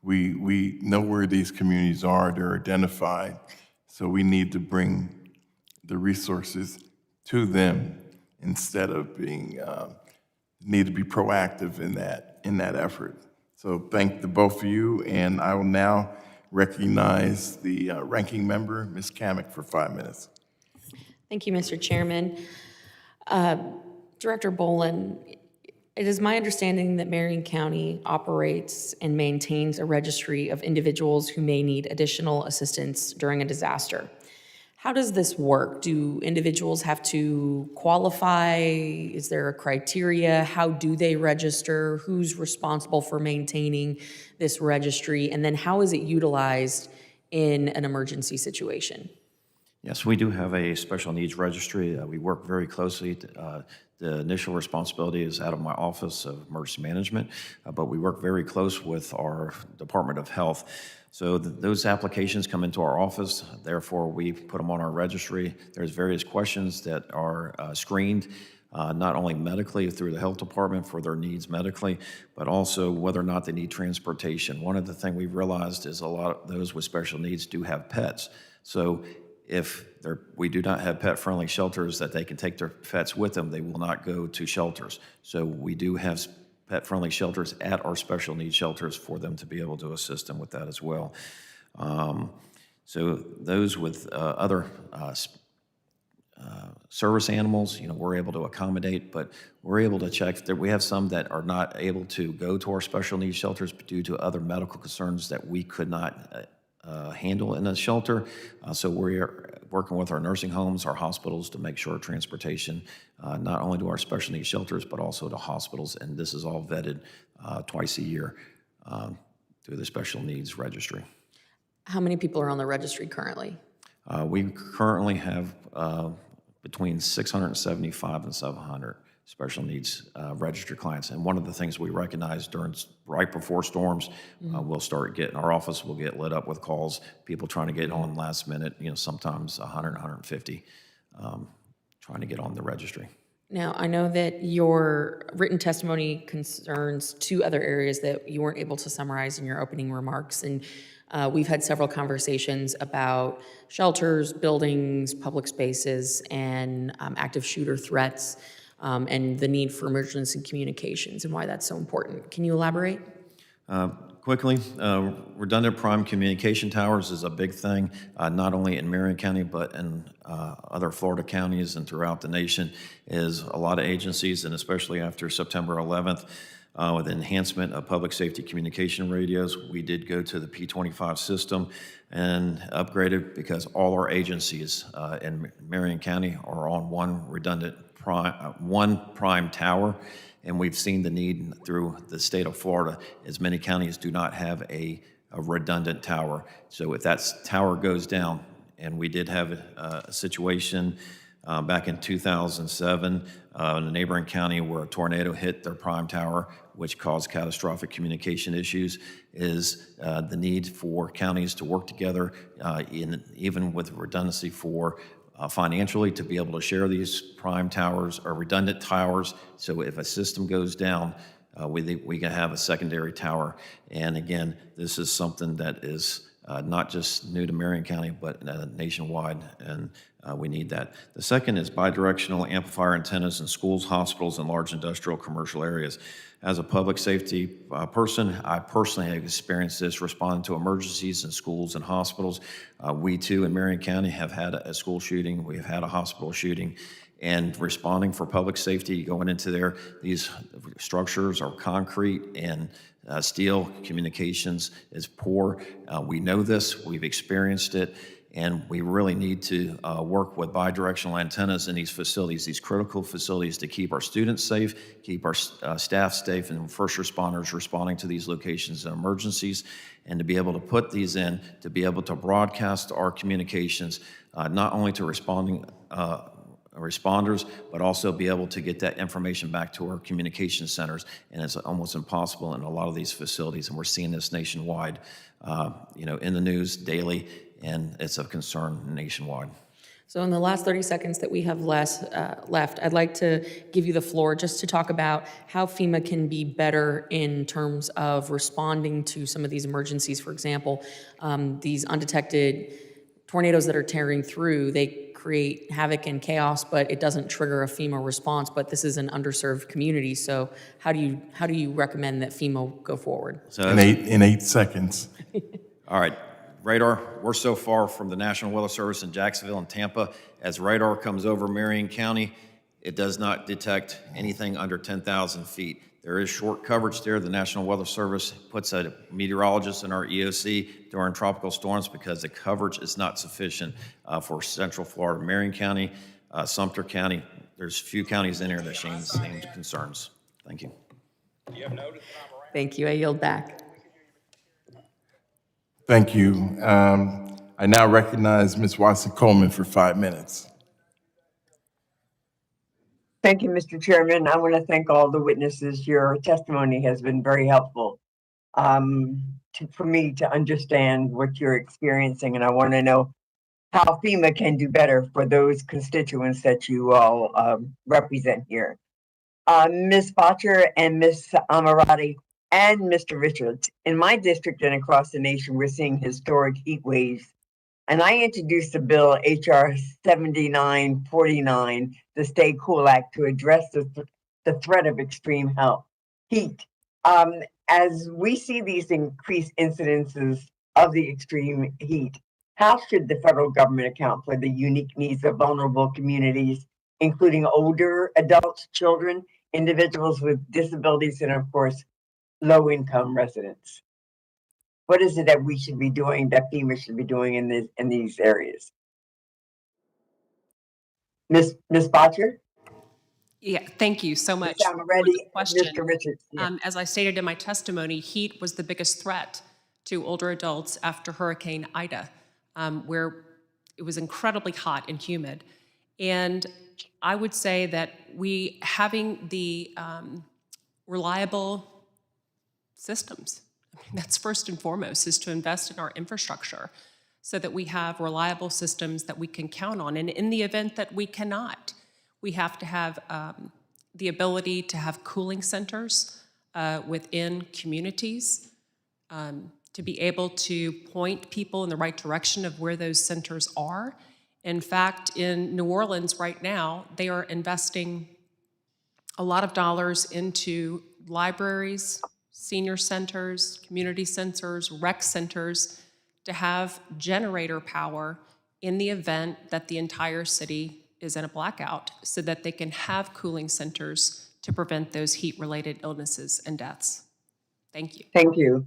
We know where these communities are, they're identified, so we need to bring the resources to them instead of being, need to be proactive in that effort. So thank the both of you, and I will now recognize the ranking member, Ms. Kamick, for 5 minutes. Thank you, Mr. Chairman. Director Vollen, it is my understanding that Marion County operates and maintains a registry of individuals who may need additional assistance during a disaster. How does this work? Do individuals have to qualify? Is there a criteria? How do they register? Who's responsible for maintaining this registry? And then how is it utilized in an emergency situation? Yes, we do have a special needs registry. We work very closely. The initial responsibility is out of my Office of Emergency Management, but we work very close with our Department of Health. So those applications come into our office, therefore we put them on our registry. There's various questions that are screened, not only medically through the health department for their needs medically, but also whether or not they need transportation. One of the things we've realized is a lot of those with special needs do have pets. So if we do not have pet-friendly shelters that they can take their pets with them, they will not go to shelters. So we do have pet-friendly shelters at our special needs shelters for them to be able to assist them with that as well. So those with other service animals, we're able to accommodate, but we're able to check that we have some that are not able to go to our special needs shelters due to other medical concerns that we could not handle in a shelter. So we're working with our nursing homes, our hospitals to make sure transportation, not only to our special needs shelters, but also to hospitals. And this is all vetted twice a year through the special needs registry. How many people are on the registry currently? We currently have between 675 and 700 special needs registered clients. And one of the things we recognize right before storms, we'll start getting, our office will get lit up with calls, people trying to get on last minute, sometimes 100, 150 trying to get on the registry. Now, I know that your written testimony concerns two other areas that you weren't able to summarize in your opening remarks. And we've had several conversations about shelters, buildings, public spaces, and active shooter threats, and the need for emergency communications and why that's so important. Can you elaborate? Quickly, redundant prime communication towers is a big thing, not only in Marion County, but in other Florida counties and throughout the nation. Is a lot of agencies, and especially after September 11th, with enhancement of public safety communication radios, we did go to the P25 system and upgraded because all our agencies in Marion County are on one prime tower. And we've seen the need through the state of Florida, as many counties do not have a redundant tower. So if that tower goes down, and we did have a situation back in 2007 in a neighboring county where a tornado hit their prime tower, which caused catastrophic communication issues, is the need for counties to work together, even with redundancy for financially, to be able to share these prime towers or redundant towers. So if a system goes down, we can have a secondary tower. And again, this is something that is not just new to Marion County, but nationwide, and we need that. The second is bi-directional amplifier antennas in schools, hospitals, and large industrial commercial areas. As a public safety person, I personally have experienced this responding to emergencies in schools and hospitals. We too in Marion County have had a school shooting, we've had a hospital shooting, and responding for public safety, going into there, these structures are concrete and steel, communications is poor. We know this, we've experienced it, and we really need to work with bi-directional antennas in these facilities, these critical facilities, to keep our students safe, keep our staff safe, and first responders responding to these locations in emergencies, and to be able to put these in, to be able to broadcast our communications, not only to responders, but also be able to get that information back to our communication centers. And it's almost impossible in a lot of these facilities, and we're seeing this nationwide, in the news daily, and it's a concern nationwide. So in the last 30 seconds that we have left, I'd like to give you the floor just to talk about how FEMA can be better in terms of responding to some of these emergencies. For example, these undetected tornadoes that are tearing through, they create havoc and chaos, but it doesn't trigger a FEMA response. But this is an underserved community, so how do you recommend that FEMA go forward? So In 8 seconds. all right, radar, we're so far from the National Weather Service in Jacksonville and Tampa. As radar comes over Marion County, it does not detect anything under 10,000 feet. There is short coverage there. The National Weather Service puts a meteorologist in our EOC during tropical storms because the coverage is not sufficient for Central Florida. Marion County, Sumter County, there's few counties in here that share the same concerns. Thank you. Thank you. I yield back. Thank you. I now recognize Ms. Watson-Coleman for 5 minutes. Thank you, Mr. Chairman. I want to thank all the witnesses. Your testimony has been very helpful for me to understand what you're experiencing, and I want to know how FEMA can do better for those constituents that you all represent here. Ms. Botcher and Ms. Armanetti and Mr. Richards, in my district and across the nation, we're seeing historic heat waves. And I introduced the bill HR 7949, the Stay Cool Act, to address the threat of extreme heat. As we see these increased incidences of the extreme heat, how should the federal government account for the unique needs of vulnerable communities, including older adults, children, individuals with disabilities, and of course, low-income residents? What is it that we should be doing, that FEMA should be doing in these areas? Ms. Botcher, Yeah, thank you so Ms. much for Almaretti, the and question. Mr. Richards. Yeah. As I stated in my testimony, heat was the biggest threat to older adults after Hurricane Ida, where it was incredibly hot and humid. And I would say that having the reliable systems, I mean, that's first and foremost, is to invest in our infrastructure so that we have reliable systems that we can count on. And in the event that we cannot, we have to have the ability to have cooling centers within communities, to be able to point people in the right direction of where those centers are. In fact, in New Orleans right now, they are investing a lot of dollars into libraries, senior centers, community centers, rec centers, to have generator power in the event that the entire city is in a blackout, so that they can have cooling centers to prevent those heat-related illnesses and deaths. Thank you. Thank you.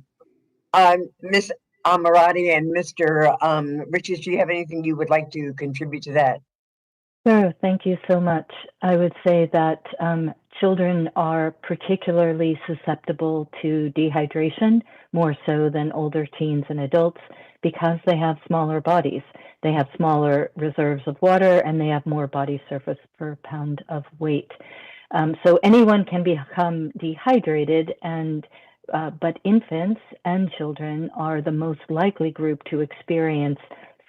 Ms. Almaretti and Mr. Richards, do you have anything you would like to contribute to that? Sure, thank you so much. I would say that children are particularly susceptible to dehydration, more so than older teens and adults, because they have smaller bodies. They have smaller reserves of water, and they have more body surface per pound of weight. So anyone can become dehydrated, but infants and children are the most likely group to experience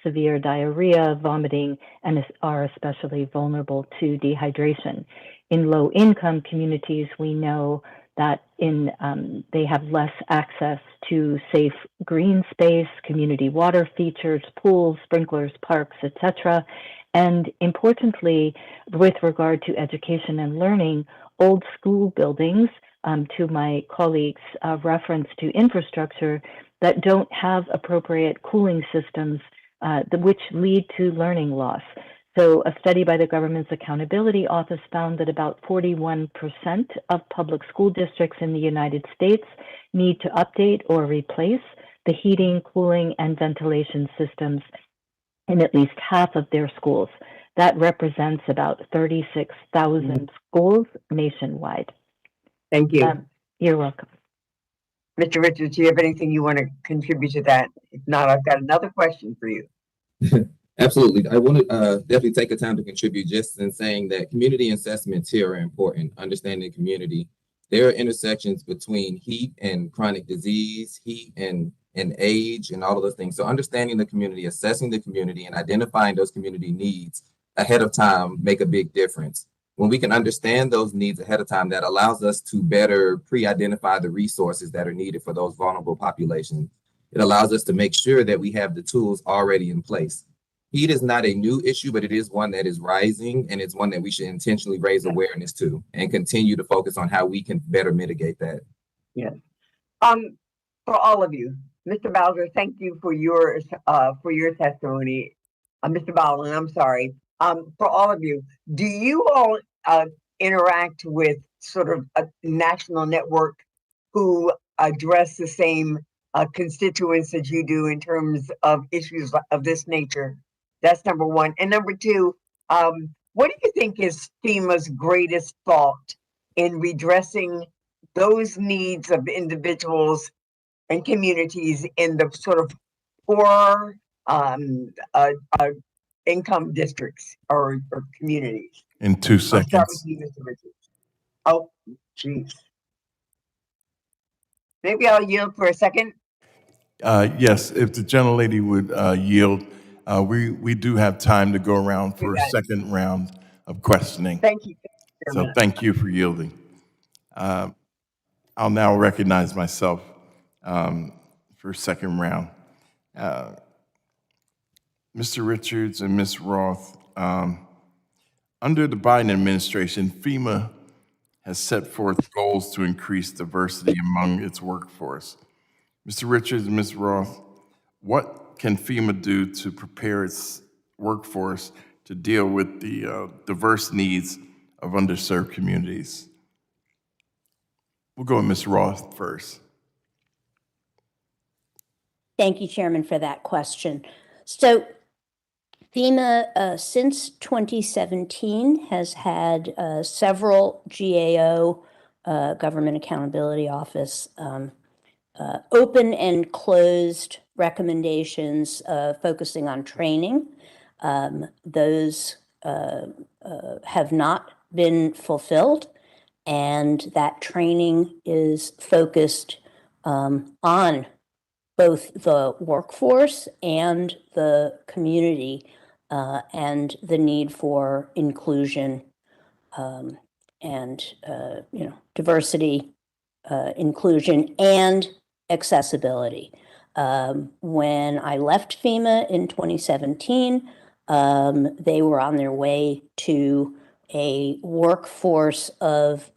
severe diarrhea, vomiting, and are especially vulnerable to dehydration. In low-income communities, we know that they have less access to safe green space, community water features, pools, sprinklers, parks, etc. And importantly, with regard to education and learning, old school buildings, to my colleagues' reference to infrastructure, that don't have appropriate cooling systems, which lead to learning loss. So a study by the Government's Accountability Office found that about 41% of public school districts in the United States need to update or replace the heating, cooling, and ventilation systems in at least half of their schools. That represents about 36,000 schools nationwide. Thank you. You're welcome. Mr. Richards, do you have anything you want to contribute to that? If not, I've got another question for you. Absolutely. I want to definitely take a time to contribute just in saying that community assessments here are important, understanding community. There are intersections between heat and chronic disease, heat and age, and all of those things. So understanding the community, assessing the community, and identifying those community needs ahead of time make a big difference. When we can understand those needs ahead of time, that allows us to better pre-identify the resources that are needed for those vulnerable populations. It allows us to make sure that we have the tools already in place. Heat is not a new issue, but it is one that is rising, and it's one that we should intentionally raise awareness to and continue to focus on how we can better mitigate that. Yes. For all of you, Mr. Bowser, thank you for your testimony. Mr. Vollen, I'm sorry. For all of you, do you all interact with sort of a national network who address the same constituents that you do in terms of issues of this nature? That's number one. And number two, what do you think is FEMA's greatest fault in redressing those needs of individuals and communities in the sort of poor income districts or communities? In 2 I'll start with seconds. you, Mr. Richards. Oh, geez. Maybe I'll yield for a second. Yes, if the gentlelady would yield, we do have time to go around for a second round of questioning. Thank you. So thank you for yielding. I'll now recognize myself for a second round. Mr. Richards and Ms. Roth, under the Biden administration, FEMA has set forth goals to increase diversity among its workforce. Mr. Richards and Ms. Roth, what can FEMA do to prepare its workforce to deal with the diverse needs of underserved communities? We'll go with Ms. Roth first. Thank you, Chairman, for that question. So FEMA, since 2017, has had several GAO, Government Accountability Office, open and closed recommendations focusing on training. Those have not been fulfilled, and that training is focused on both the workforce and the community, and the need for inclusion and diversity, inclusion, and accessibility. When I left FEMA in 2017, they were on their way to a workforce of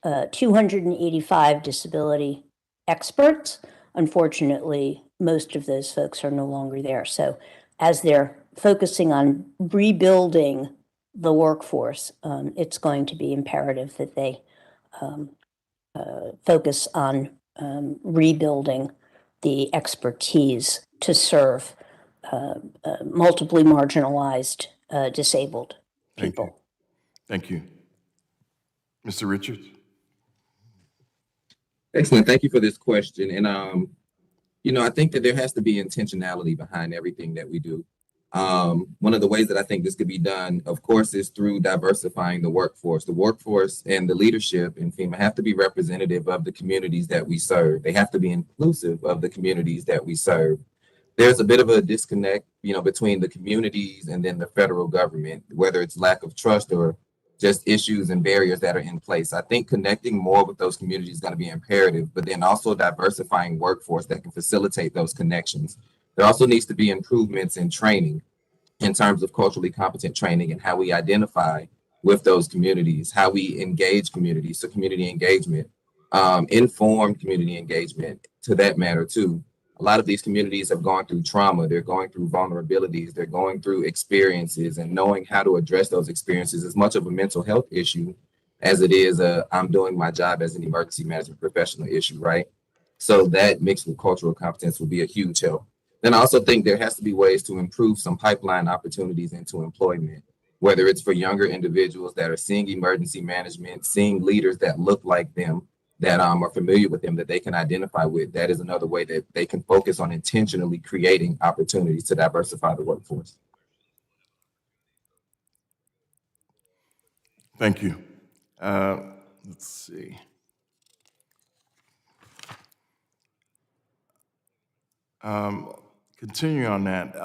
285 disability experts. Unfortunately, most of those folks are no longer there. So as they're focusing on rebuilding the workforce, it's going to be imperative that they focus on rebuilding the expertise to serve multiply marginalized disabled people. Thank you. Mr. Richards? Excellent. Thank you for this question. And, I think that there has to be intentionality behind everything that we do. One of the ways that I think this could be done, of course, is through diversifying the workforce. The workforce and the leadership in FEMA have to be representative of the communities that we serve. They have to be inclusive of the communities that we serve. There's a bit of a disconnect, between the communities and then the federal government, whether it's lack of trust or just issues and barriers that are in place. I think connecting more with those communities is going to be imperative, but then also diversifying workforce that can facilitate those connections. There also needs to be improvements in training in terms of culturally competent training and how we identify with those communities, how we engage communities, so community engagement, informed community engagement to that matter too. A lot of these communities have gone through trauma, they're going through vulnerabilities, they're going through experiences, and knowing how to address those experiences is much of a mental health issue as it is I'm doing my job as an emergency management professional issue, right? So that mixed with cultural competence will be a huge help. Then I also think there has to be ways to improve some pipeline opportunities into employment, whether it's for younger individuals that are seeing emergency management, seeing leaders that look like them, that are familiar with them, that they can identify with. That is another way that they can focus on intentionally creating opportunities to diversify the workforce. Thank you. Let's see. Continuing on that,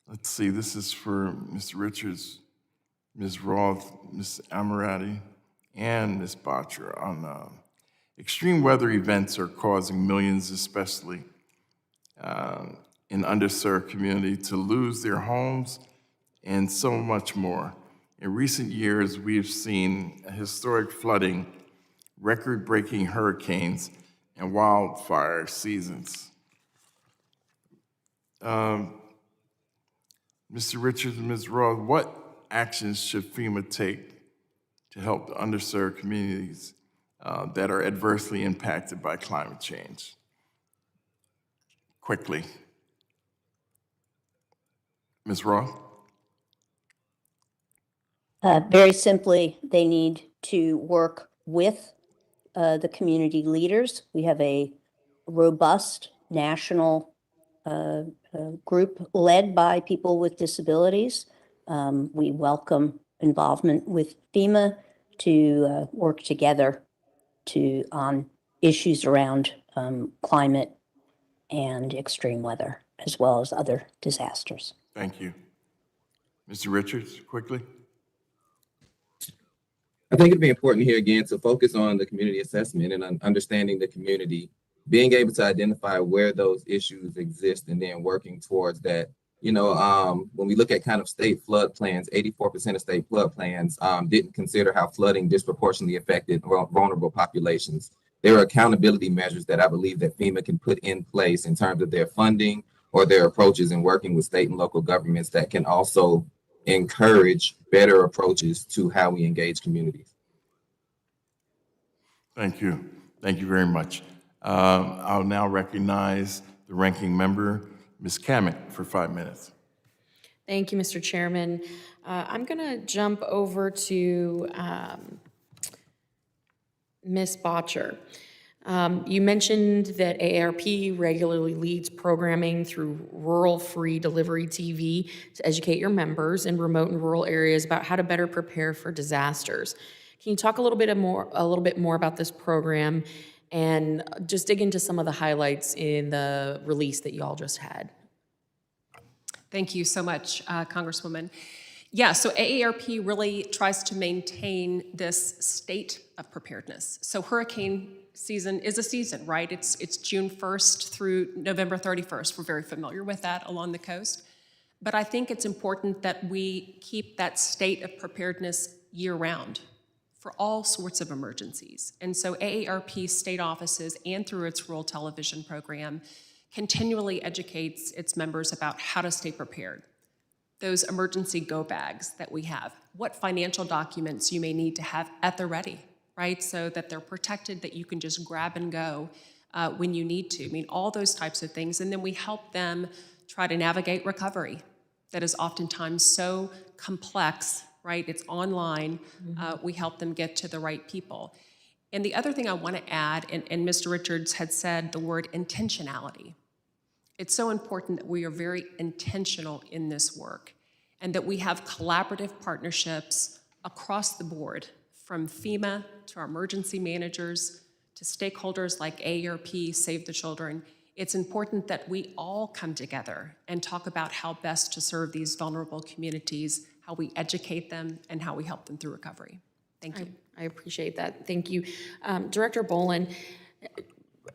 let's see, this is for Mr. Richards, Ms. Roth, Ms. Armanetti, and Ms. Botcher on extreme weather events are causing millions, especially in underserved community, to lose their homes and so much more. In recent years, we have seen historic flooding, record-breaking hurricanes, and wildfire seasons. Mr. Richards and Ms. Roth, what actions should FEMA take to help the underserved communities that are adversely impacted by climate change? Quickly. Ms. Roth? Very simply, they need to work with the community leaders. We have a robust national group led by people with disabilities. We welcome involvement with FEMA to work together on issues around climate and extreme weather, as well as other disasters. Thank you. Mr. Richards, quickly. I think it'd be important here again to focus on the community assessment and understanding the community, being able to identify where those issues exist and then working towards that. When we look at kind of state flood plans, 84% of state flood plans didn't consider how flooding disproportionately affected vulnerable populations. There are accountability measures that I believe that FEMA can put in place in terms of their funding or their approaches in working with state and local governments that can also encourage better approaches to how we engage communities. Thank you. Thank you very much. I'll now recognize the ranking member, Ms. Kamick, for 5 minutes. Thank you, Mr. Chairman. I'm going to jump over to Ms. Botcher. You mentioned that AARP regularly leads programming through Rural Free Delivery TV to educate your members in remote and rural areas about how to better prepare for disasters. Can you talk a little bit more about this program and just dig into some of the highlights in the release that you all just had? Thank you so much, Congresswoman. Yeah, so AARP really tries to maintain this state of preparedness. So hurricane season is a season, right? It's June 1st through November 31st. We're very familiar with that along the coast. But I think it's important that we keep that state of preparedness year-round for all sorts of emergencies. And so AARP state offices and through its rural television program continually educates its members about how to stay prepared. Those emergency go bags that we have, what financial documents you may need to have at the ready, right? So that they're protected, that you can just grab and go when you need to. I mean, all those types of things. And then we help them try to navigate recovery that is oftentimes so complex, right? It's online. We help them get to the right people. And the other thing I want to add, and Mr. Richards had said the word intentionality. It's so important that we are very intentional in this work and that we have collaborative partnerships across the board, from FEMA to our emergency managers to stakeholders like AARP, Save the Children. It's important that we all come together and talk about how best to serve these vulnerable communities, how we educate them, and how we help them through recovery. Thank you. I appreciate that. Thank you. Director Vollen,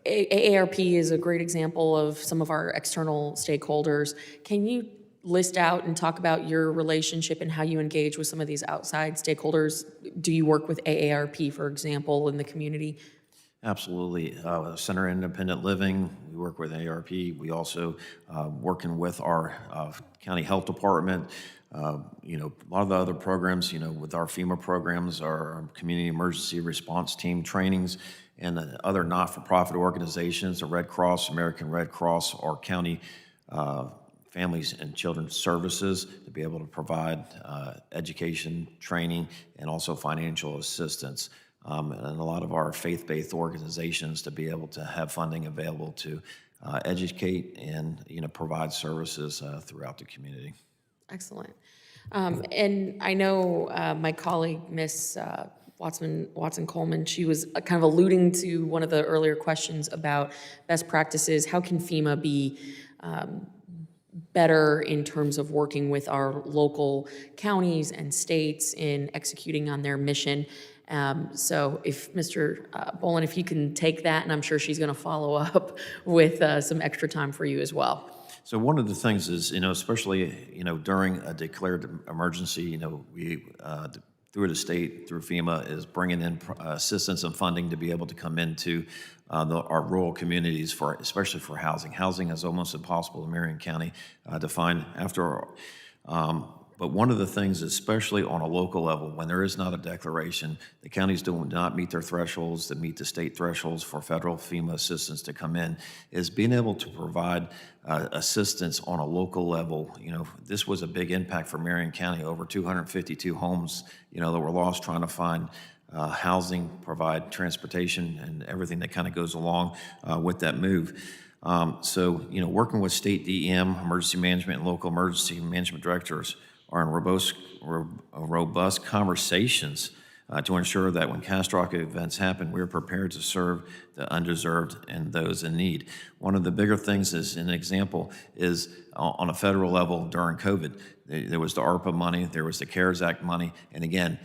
AARP is a great example of some of our external stakeholders. Can you list out and talk about your relationship and how you engage with some of these outside stakeholders? Do you work with AARP, for example, in the community? Absolutely. Center Independent Living, we work with AARP. We also working with our county health department. A lot of the other programs, with our FEMA programs, our community emergency response team trainings, and other not-for-profit organizations, the Red Cross, American Red Cross, our county families and children's services, to be able to provide education, training, and also financial assistance. And a lot of our faith-based organizations to be able to have funding available to educate and provide services throughout the community. Excellent. And I know my colleague, Ms. Watson Coleman, she was kind of alluding to one of the earlier questions about best practices. How can FEMA be better in terms of working with our local counties and states in executing on their mission? So if Mr. Vollen, if you can take that, and I'm sure she's going to follow up with some extra time for you as well. So one of the things is, especially, during a declared emergency, we, through the state, through FEMA, is bringing in assistance and funding to be able to come into our rural communities, especially for housing. Housing is almost impossible in Marion County to find after. But one of the things, especially on a local level, when there is not a declaration, the counties do not meet their thresholds to meet the state thresholds for federal FEMA assistance to come in, is being able to provide assistance on a local level. This was a big impact for Marion County, over 252 homes, that were lost trying to find housing, provide transportation, and everything that kind of goes along with that move. So, working with state DEM, emergency management, and local emergency management directors are in robust conversations to ensure that when catastrophic events happen, we're prepared to serve the undeserved and those in need. One of the bigger things is, an example, is on a federal level during COVID. There was the ARPA money, there was the CARES Act money, and again,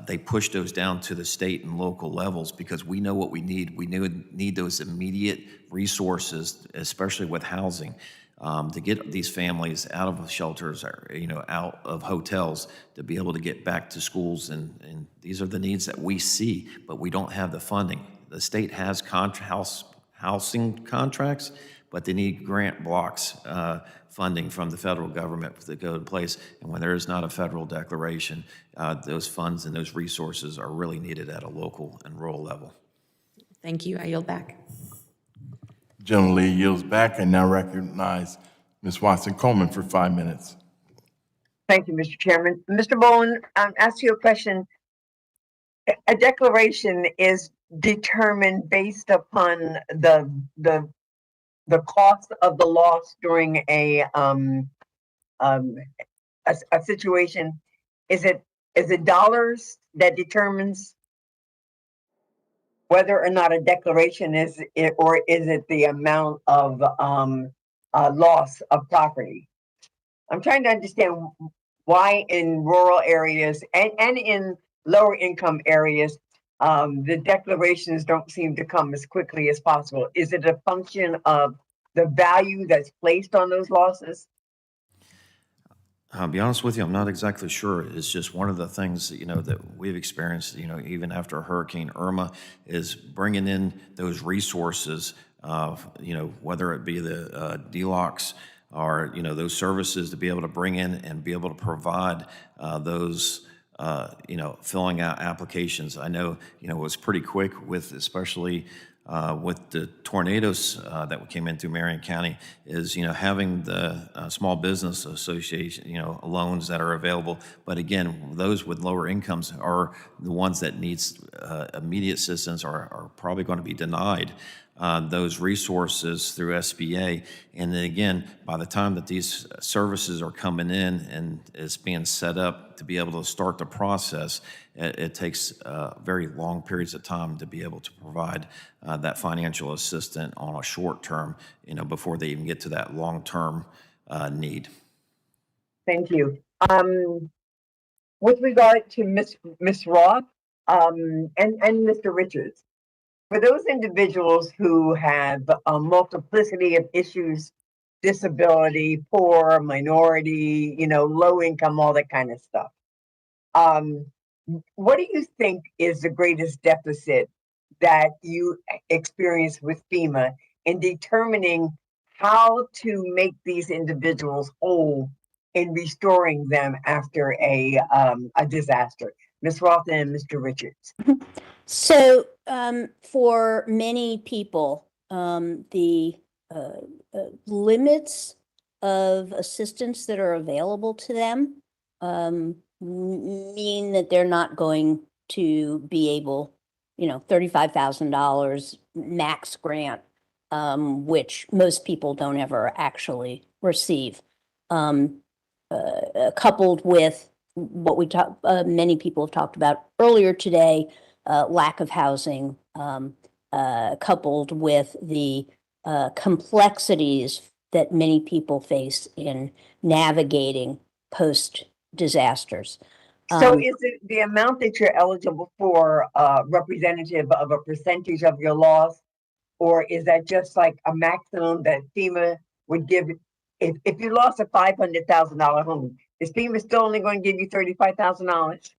they pushed those down to the state and local levels because we know what we need. We need those immediate resources, especially with housing, to get these families out of shelters, or, out of hotels, to be able to get back to schools. And these are the needs that we see, but we don't have the funding. The state has housing contracts, but they need grant blocks funding from the federal government to go in place. And when there is not a federal declaration, those funds and those resources are really needed at a local and rural level. Thank you. I yield back. Generally yields back. I now recognize Ms. Watson Coleman for 5 minutes. Thank you, Mr. Chairman. Mr. Vollen, ask you a question. A declaration is determined based upon the cost of the loss during a situation. Is it dollars that determines whether or not a declaration is it, or is it the amount of loss of property? I'm trying to understand why in rural areas and in lower income areas, the declarations don't seem to come as quickly as possible. Is it a function of the value that's placed on those losses? I'll be honest with you, I'm not exactly sure. It's just one of the things that, that we've experienced, even after Hurricane Irma, is bringing in those resources, whether it be the DLOCs or, those services to be able to bring in and be able to provide those, filling out applications. I know, it was pretty quick with, especially with the tornadoes that came in through Marion County, is having the Small Business Association loans that are available. But again, those with lower incomes are the ones that needs immediate assistance are probably going to be denied those resources through SBA. And then again, by the time that these services are coming in and it's being set up to be able to start the process, it takes very long periods of time to be able to provide that financial assistance on a short term, before they even get to that long-term need. Thank you. With regard to Ms. Roth and Mr. Richards, for those individuals who have a multiplicity of issues, disability, poor, minority, low income, all that kind of stuff, what do you think is the greatest deficit that you experience with FEMA in determining how to make these individuals whole in restoring them after a disaster? Ms. Roth and Mr. Richards. So for many people, the limits of assistance that are available to them mean that they're not going to be able, $35,000 max grant, which most people don't ever actually receive. Coupled with what many people have talked about earlier today, lack of housing, coupled with the complexities that many people face in navigating post-disasters. So is it the amount that you're eligible for representative of a percentage of your loss, or is that just like a maximum that FEMA would give? If you lost a $500,000 home, is FEMA still only going to give you $35,000?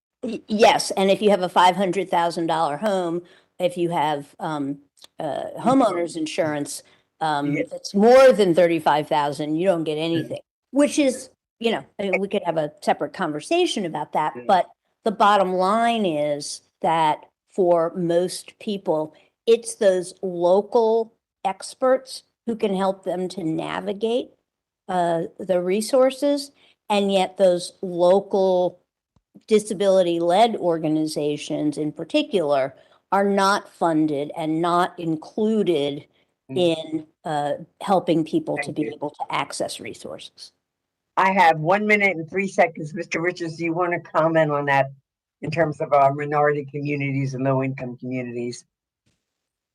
Yes, and if you have a $500,000 home, if you have homeowners insurance, if it's more than $35,000, you don't get anything, which is, I mean, we could have a separate conversation about that, but the bottom line is that for most people, it's those local experts who can help them to navigate the resources, and yet those local disability-led organizations in particular are not funded and not included in helping people to be able to access resources. I have 1 minute and 3 seconds. Mr. Richards, do you want to comment on that in terms of our minority communities and low-income communities?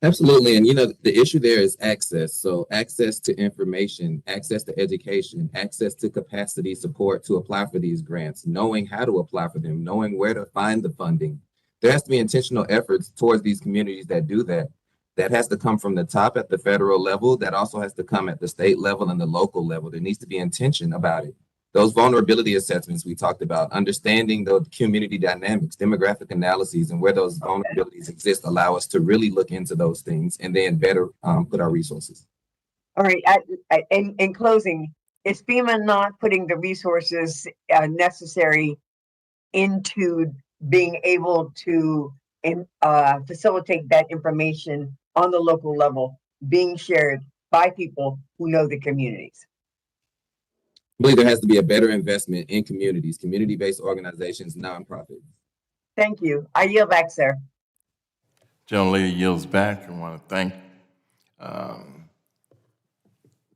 Absolutely. And, the issue there is access. So access to information, access to education, access to capacity support to apply for these grants, knowing how to apply for them, knowing where to find the funding. There has to be intentional efforts towards these communities that do that. That has to come from the top at the federal level. That also has to come at the state level and the local level. There needs to be intention about it. Those vulnerability assessments we talked about, understanding the community dynamics, demographic analyses, and where those vulnerabilities exist allow us to really look into those things and then better put our resources. All right. In closing, is FEMA not putting the resources necessary into being able to facilitate that information on the local level being shared by people who know the communities. I believe there has to be a better investment in communities, community-based organizations, nonprofits. Thank you. I yield back, sir. Gentlelady yields back. I want to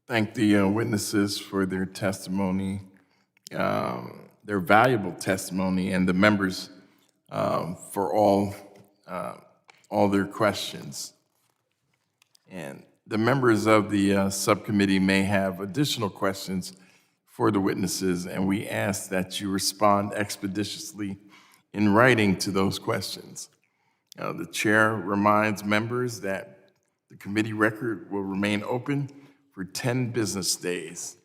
thank the witnesses for their testimony, their valuable testimony, and the members for all their questions. And the members of the subcommittee may have additional questions for the witnesses, and we ask that you respond expeditiously in writing to those questions. The chair reminds members that the committee record will remain open for 10 business days.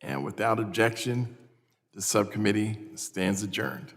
And without objection, the subcommittee stands adjourned.